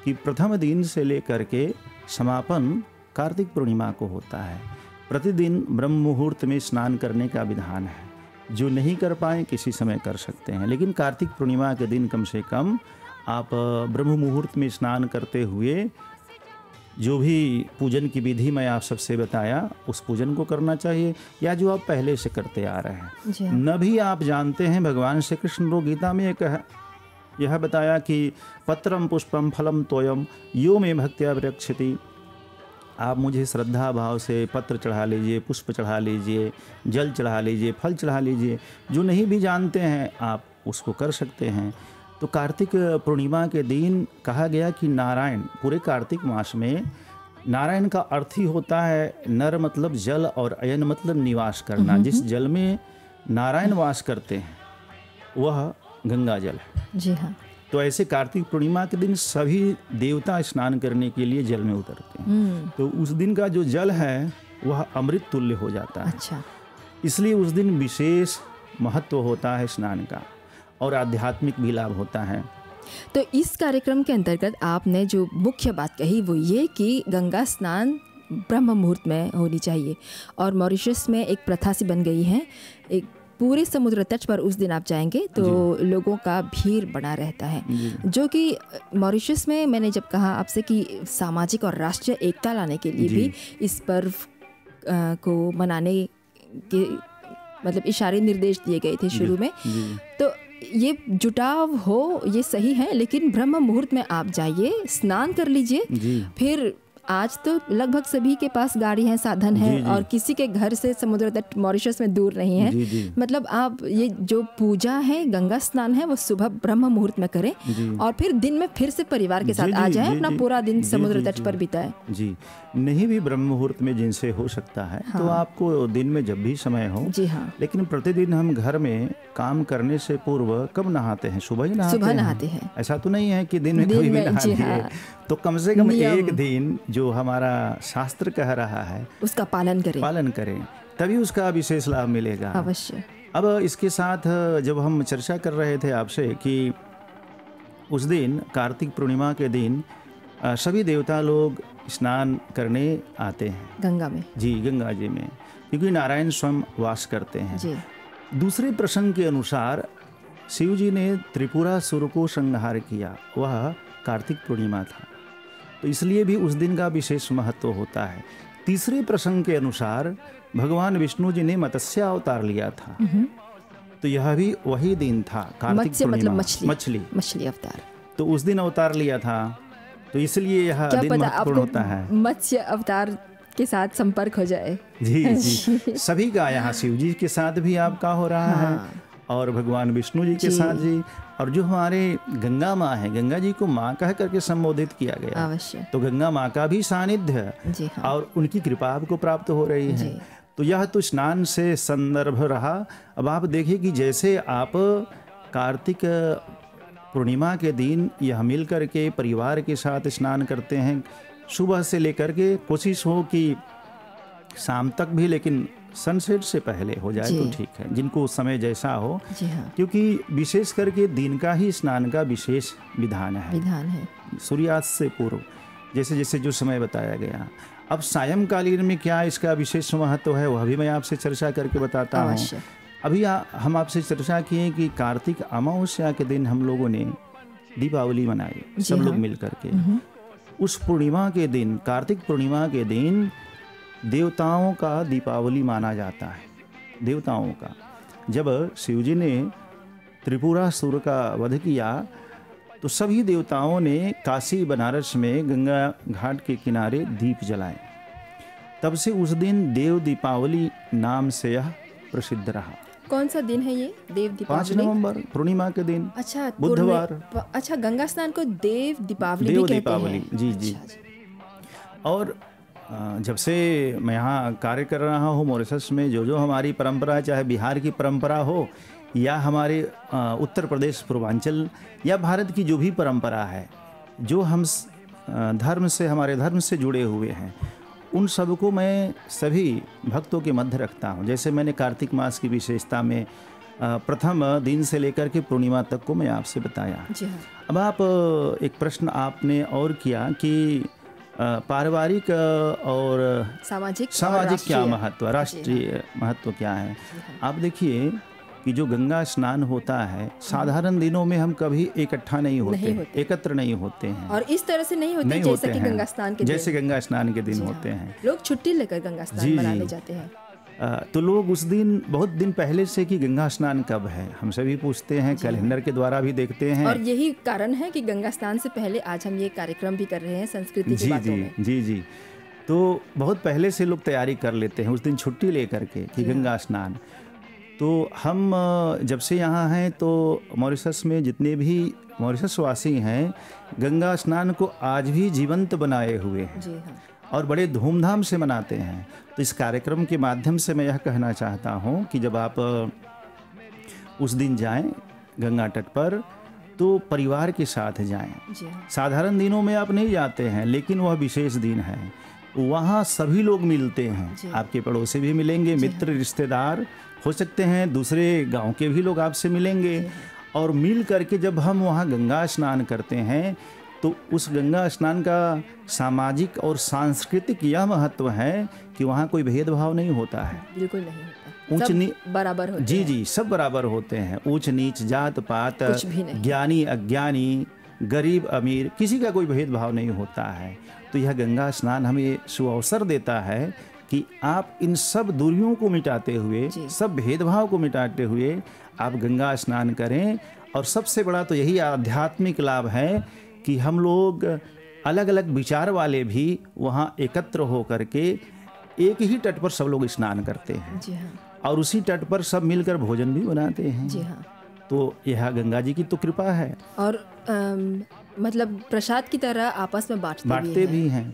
कि प्रथम दिन से लेकर के समापन कार्तिक पूर्णिमा को होता है। प्रतिदिन ब्रह्म मुहूर्त में स्नान करने का विधान है। जो नहीं कर पाए किसी समय कर सकते हैं, लेकिन कार्तिक पूर्णिमा के दिन कम से कम आप ब्रह्म मुहूर्त में स्नान करते हुए जो भी पूजन की विधि मैं आप सबसे बताया उस पूजन को करना चाहिए, या जो आप पहले से करते आ रहे हैं। न भी आप जानते हैं, भगवान श्री कृष्ण को गीता में यह बताया कि पत्रम पुष्पम फलम तोयम यो में भक्त्या विरक्षति। आप मुझे श्रद्धा भाव से पत्र चढ़ा लीजिए, पुष्प चढ़ा लीजिए, जल चढ़ा लीजिए, फल चढ़ा लीजिए। जो नहीं भी जानते हैं आप उसको कर सकते हैं। तो कार्तिक पूर्णिमा के दिन कहा गया कि नारायण, पूरे कार्तिक मास में नारायण का अर्थ ही होता है नर मतलब जल और अयन मतलब निवास करना। जिस जल में नारायण वास करते हैं वह गंगा जल है। जी हाँ। तो ऐसे कार्तिक पूर्णिमा के दिन सभी देवता स्नान करने के लिए जल में उतरते हैं। तो उस दिन का जो जल है वह अमृत तुल्य हो जाता है। अच्छा। इसलिए उस दिन विशेष महत्व होता है स्नान का, और आध्यात्मिक भी लाभ होता है। तो इस कार्यक्रम के अंतर्गत आपने जो मुख्य बात कही वो ये कि गंगा स्नान ब्रह्म मुहूर्त में होनी चाहिए, और मॉरिशस में एक प्रथा सी बन गई है। एक पूरे समुद्र तट पर उस दिन आप जाएंगे तो लोगों का भीड़ बना रहता है, जो कि मॉरिशस में मैंने जब कहा आपसे कि सामाजिक और राष्ट्रीय एकता लाने के लिए भी इस पर्व को मनाने के मतलब इशारे निर्देश दिए गए थे शुरू में। तो ये जुटाव हो ये सही है, लेकिन ब्रह्म मुहूर्त में आप जाइए, स्नान कर लीजिए। फिर आज तो लगभग सभी के पास गाड़ी है, साधन है, और किसी के घर से समुद्र तट मॉरिशस में दूर नहीं है। मतलब आप ये जो पूजा है, गंगा स्नान है, वो सुबह ब्रह्म मुहूर्त में करें, और फिर दिन में फिर से परिवार के साथ आ जाएं, अपना पूरा दिन समुद्र तट पर बिताएं। जी, नहीं भी ब्रह्म मुहूर्त में जिनसे हो सकता है तो आपको दिन में जब भी समय हो। जी हाँ। लेकिन प्रतिदिन हम घर में काम करने से पूर्व कब नहाते हैं? सुबह ही नहाते हैं। ऐसा तो नहीं है कि दिन में कभी भी नहा लिए। तो कम से कम एक दिन जो हमारा शास्त्र कह रहा है उसका पालन करें, तभी उसका विशेष लाभ मिलेगा। अवश्य। अब इसके साथ जब हम चर्चा कर रहे थे आपसे कि उस दिन कार्तिक पूर्णिमा के दिन सभी देवता लोग स्नान करने आते हैं गंगा जी में, क्योंकि नारायण स्वयं वास करते हैं जी। दूसरे प्रसंग के अनुसार शिव जी ने त्रिपुरासुर को संहार किया, वह कार्तिक पूर्णिमा था, तो इसलिए भी उस दिन का विशेष महत्व होता है। तीसरे प्रसंग के अनुसार भगवान विष्णु जी ने मत्स्य अवतार लिया था, तो यह भी वही दिन था कार्तिक पूर्णिमा। मतलब मछली अवतार, तो उस दिन अवतार लिया था, तो इसलिए यह दिन महत्वपूर्ण होता है। मत्स्य अवतार के साथ संपर्क हो जाए। जी सभी का, यहाँ शिव जी के साथ भी आपका हो रहा है, और भगवान विष्णु जी के साथ जी, और जो हमारे गंगा माँ है, गंगा जी को माँ कह करके संबोधित किया गया अवश्य, तो गंगा माँ का भी सानिध्य और उनकी कृपा आपको प्राप्त हो रही है। तो यह तो स्नान से संदर्भ रहा। अब आप देखिए कि जैसे आप कार्तिक पूर्णिमा के दिन यह मिल करके परिवार के साथ स्नान करते हैं, सुबह से लेकर के कोशिश हो कि शाम तक भी, लेकिन सनसेट से पहले हो जाए तो ठीक है, जिनको समय जैसा हो। क्योंकि विशेष करके दिन का ही स्नान का विशेष विधान है। सूर्यास्त से पूर्व जैसे जैसे जो समय बताया गया। अब सायंकालीन में क्या इसका विशेष महत्व है वह भी मैं आपसे चर्चा करके बताता हूँ। अभी हम आपसे चर्चा किए कि कार्तिक अमावस्या के दिन हम लोगों ने दीपावली मनाई, सब लोग मिल करके। उस पूर्णिमा के दिन, कार्तिक पूर्णिमा के दिन देवताओं का दीपावली माना जाता है। देवताओं का, जब शिव जी ने त्रिपुरासुर का वध किया तो सभी देवताओं ने काशी बनारस में गंगा घाट के किनारे दीप जलाए। तब से उस दिन देव दीपावली नाम से यह प्रसिद्ध रहा। कौन सा दिन है ये देव दीपावली? 5 नवंबर पूर्णिमा के दिन। अच्छा, बुधवार। अच्छा, गंगा स्नान को देव दीपावली भी कहते हैं। जी। और जब से मैं यहाँ कार्य कर रहा हूँ मॉरिशस में, जो हमारी परंपरा, चाहे बिहार की परंपरा हो या हमारे उत्तर प्रदेश पूर्वांचल या भारत की जो भी परंपरा है, जो हम हमारे धर्म से जुड़े हुए हैं, उन सबको मैं सभी भक्तों के मध्य रखता हूँ। जैसे मैंने कार्तिक मास की विशेषता में प्रथम दिन से लेकर के पूर्णिमा तक को मैं आपसे बताया। जी हाँ। अब आप एक प्रश्न आपने और किया कि पारिवारिक और सामाजिक क्या महत्व, राष्ट्रीय महत्व क्या है। आप देखिए कि जो गंगा स्नान होता है, साधारण दिनों में हम कभी इकट्ठा नहीं होते, एकत्र नहीं होते हैं, और इस तरह से नहीं होते जैसे कि गंगा स्नान के जैसे गंगा स्नान के दिन होते हैं। लोग छुट्टी लेकर गंगा स्नान मनाने जाते हैं। तो लोग उस दिन बहुत दिन पहले से कि गंगा स्नान कब है हम सभी पूछते हैं, कैलेंडर के द्वारा भी देखते हैं। और यही कारण है कि गंगा स्नान से पहले आज हम ये कार्यक्रम भी कर रहे हैं संस्कृति की बातों में। जी। तो बहुत पहले से लोग तैयारी कर लेते हैं उस दिन छुट्टी लेकर के कि गंगा स्नान। तो हम जब से यहाँ हैं तो मॉरिशस में जितने भी मॉरिशस वासी हैं गंगा स्नान को आज भी जीवंत बनाए हुए हैं। जी हाँ। और बड़े धूमधाम से मनाते हैं। तो इस कार्यक्रम के माध्यम से मैं यह कहना चाहता हूँ कि जब आप उस दिन जाएं गंगा तट पर तो परिवार के साथ जाएं। साधारण दिनों में आप नहीं जाते हैं, लेकिन वह विशेष दिन है, वहाँ सभी लोग मिलते हैं। आपके पड़ोसी भी मिलेंगे, मित्र रिश्तेदार हो सकते हैं, दूसरे गांव के भी लोग आपसे मिलेंगे। और मिल करके जब हम वहाँ गंगा स्नान करते हैं तो उस गंगा स्नान का सामाजिक और सांस्कृतिक यह महत्व है कि वहाँ कोई भेदभाव नहीं होता है। बिल्कुल नहीं होता, सब बराबर होते हैं। जी, सब बराबर होते हैं। ऊंच नीच, जात पात, ज्ञानी अज्ञानी, गरीब अमीर, किसी का कोई भेदभाव नहीं होता है। तो यह गंगा स्नान हमें सुअवसर देता है कि आप इन सब दूरियों को मिटाते हुए, सब भेदभाव को मिटाते हुए आप गंगा स्नान करें। और सबसे बड़ा तो यही आध्यात्मिक लाभ है कि हम लोग अलग अलग विचार वाले भी वहाँ एकत्र हो करके एक ही तट पर सब लोग स्नान करते हैं। जी हाँ। और उसी तट पर सब मिलकर भोजन भी बनाते हैं। जी हाँ। तो यह गंगा जी की तो कृपा है। और मतलब प्रसाद की तरह आपस में बांटते भी हैं।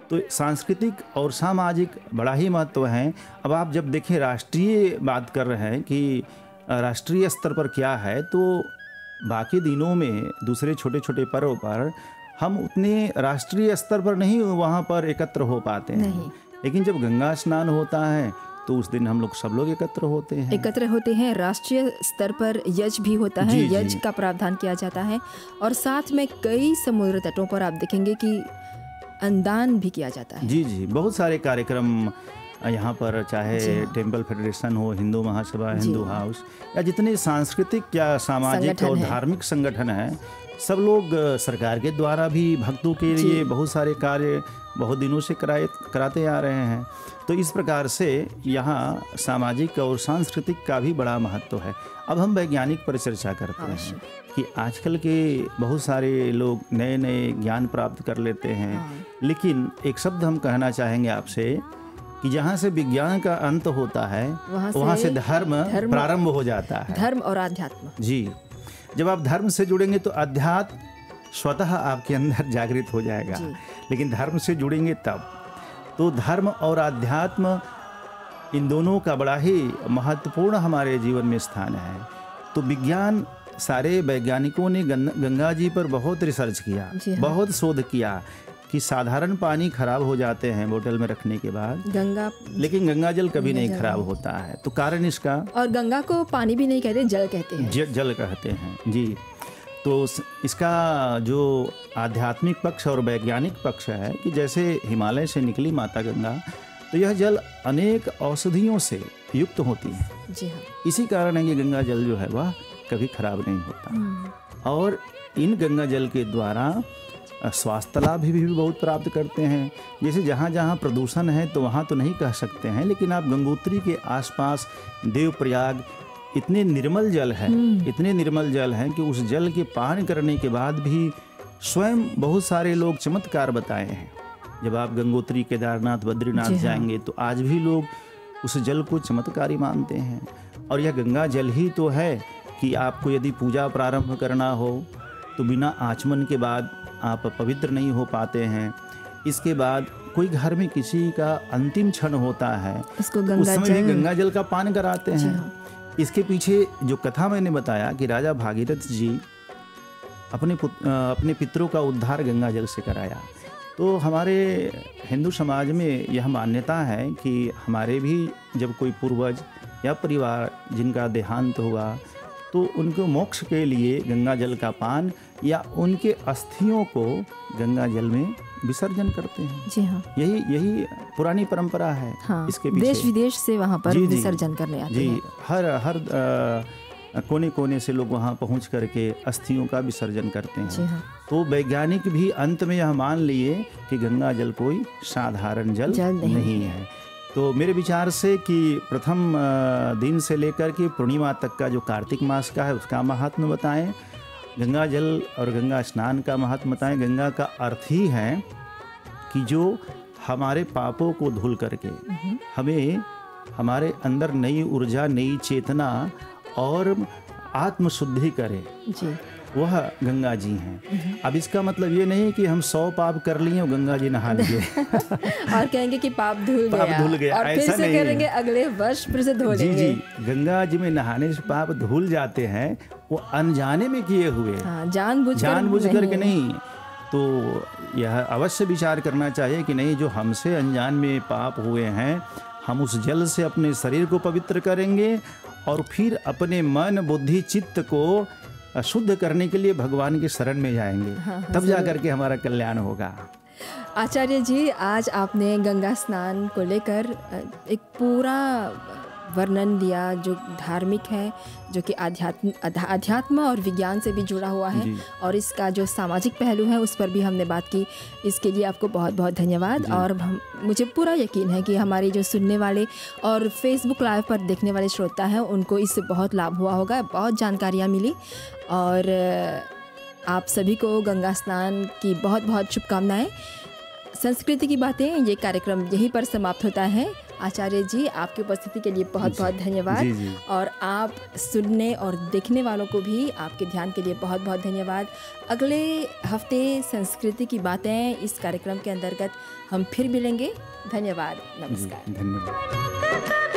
तो सांस्कृतिक और सामाजिक बड़ा ही महत्व है। अब आप जब देखें राष्ट्रीय बात कर रहे हैं कि राष्ट्रीय स्तर पर क्या है, तो बाकी दिनों में दूसरे छोटे छोटे पर्व पर हम उतने राष्ट्रीय स्तर पर नहीं वहाँ पर एकत्र हो पाते हैं। लेकिन जब गंगा स्नान होता है तो उस दिन हम लोग सब लोग एकत्र होते हैं। राष्ट्रीय स्तर पर यज्ञ भी होता है। यज्ञ का प्रावधान किया जाता है। और साथ में कई समुद्र तटों पर आप देखेंगे कि अन्नदान भी किया जाता है। जी, बहुत सारे कार्यक्रम यहाँ पर, चाहे टेम्पल फेडरेशन हो, हिंदू महासभा, हिंदू हाउस, या जितने सांस्कृतिक या सामाजिक और धार्मिक संगठन हैं, सब लोग सरकार के द्वारा भी भक्तों के लिए बहुत सारे कार्य बहुत दिनों से कराते आ रहे हैं। तो इस प्रकार से यहाँ सामाजिक और सांस्कृतिक का भी बड़ा महत्व है। अब हम वैज्ञानिक पर चर्चा करते हैं कि आजकल के बहुत सारे लोग नए नए ज्ञान प्राप्त कर लेते हैं। लेकिन एक शब्द हम कहना चाहेंगे आपसे कि जहाँ से विज्ञान का अंत होता है वहाँ से धर्म प्रारंभ हो जाता है। धर्म और अध्यात्म। जी, जब आप धर्म से जुड़ेंगे तो अध्यात्म स्वतः आपके अंदर जागृत हो जाएगा। लेकिन धर्म से जुड़ेंगे तब। तो धर्म और अध्यात्म इन दोनों का बड़ा ही महत्वपूर्ण हमारे जीवन में स्थान है। तो विज्ञान, सारे वैज्ञानिकों ने गंगा जी पर बहुत रिसर्च किया, बहुत शोध किया कि साधारण पानी खराब हो जाते हैं बोतल में रखने के बाद, लेकिन गंगा जल कभी नहीं खराब होता है। तो कारण इसका, और गंगा को पानी भी नहीं कहते, जल कहते हैं। जल कहते हैं जी। तो इसका जो आध्यात्मिक पक्ष और वैज्ञानिक पक्ष है कि जैसे हिमालय से निकली माता गंगा, तो यह जल अनेक औषधियों से युक्त होती है। जी हाँ। इसी कारण है कि गंगा जल जो है वह कभी खराब नहीं होता। और इन गंगा जल के द्वारा स्वास्थ्य लाभ भी बहुत प्राप्त करते हैं। जैसे जहाँ जहाँ प्रदूषण है तो वहाँ तो नहीं कह सकते हैं, लेकिन आप गंगोत्री के आसपास देवप्रयाग इतने निर्मल जल हैं कि उस जल के पान करने के बाद भी स्वयं बहुत सारे लोग चमत्कार बताए हैं। जब आप गंगोत्री, केदारनाथ, बद्रीनाथ जाएंगे तो आज भी लोग उस जल को चमत्कारी मानते हैं। और यह गंगा जल ही तो है कि आपको यदि पूजा प्रारंभ करना हो तो बिना आचमन के बाद आप पवित्र नहीं हो पाते हैं। इसके बाद कोई घर में किसी का अंतिम क्षण होता है, उस समय भी गंगा जल का पान कराते हैं। इसके पीछे जो कथा मैंने बताया कि राजा भागीरथ जी अपने पितरों का उद्धार गंगा जल से कराया। तो हमारे हिंदू समाज में यह मान्यता है कि हमारे भी जब कोई पूर्वज या परिवार जिनका देहांत हुआ, तो उनको मोक्ष के लिए गंगा जल का पान या उनके अस्थियों को गंगा जल में विसर्जन करते हैं। जी हाँ, यही पुरानी परंपरा है। हाँ, इसके पीछे देश विदेश से वहाँ पर जी, जी, विसर्जन करने आते जी, हैं। हर कोने कोने से लोग वहाँ पहुँच करके अस्थियों का विसर्जन करते जी हैं। हाँ, तो वैज्ञानिक भी अंत में यह मान लिए कि गंगा जल कोई साधारण जल जल नहीं है। तो मेरे विचार से कि प्रथम दिन से लेकर के पूर्णिमा तक का जो कार्तिक मास का है उसका महात्म्य बताएं, गंगा जल और गंगा स्नान का महात्म्य बताएं। गंगा का अर्थ ही है कि जो हमारे पापों को धुल करके हमें हमारे अंदर नई ऊर्जा, नई चेतना और आत्मशुद्धि करे, जी, वह गंगा जी हैं। अब इसका मतलब ये नहीं कि हम 100 पाप कर लिए और गंगा जी नहा लिए और कहेंगे कि पाप धुल गया और फिर ऐसा से नहीं करेंगे अगले वर्ष फिर से धो जी लेंगे। जी, गंगा जी में नहाने से पाप धुल जाते हैं, वो अनजाने में किए हुए, हाँ, जानबूझ करके नहीं। तो यह अवश्य विचार करना चाहिए कि नहीं, जो हमसे अनजान में पाप हुए हैं, हम उस जल से अपने शरीर को पवित्र करेंगे और फिर अपने मन, बुद्धि, चित्त को शुद्ध करने के लिए भगवान की शरण में जाएंगे। तब जा करके हमारा कल्याण होगा। आचार्य जी, आज आपने गंगा स्नान को लेकर एक पूरा वर्णन दिया जो धार्मिक है, जो कि अध्यात्म और विज्ञान से भी जुड़ा हुआ है, और इसका जो सामाजिक पहलू है उस पर भी हमने बात की। इसके लिए आपको बहुत बहुत धन्यवाद। और मुझे पूरा यकीन है कि हमारे जो सुनने वाले और फेसबुक लाइव पर देखने वाले श्रोता हैं उनको इससे बहुत लाभ हुआ होगा, बहुत जानकारियाँ मिली। और आप सभी को गंगा स्नान की बहुत बहुत शुभकामनाएँ। संस्कृति की बातें, ये कार्यक्रम यहीं पर समाप्त होता है। आचार्य जी, आपकी उपस्थिति के लिए बहुत बहुत धन्यवाद। जी। और आप सुनने और देखने वालों को भी आपके ध्यान के लिए बहुत बहुत धन्यवाद। अगले हफ्ते संस्कृति की बातें इस कार्यक्रम के अंतर्गत हम फिर मिलेंगे। धन्यवाद, नमस्कार। धन्यवाद।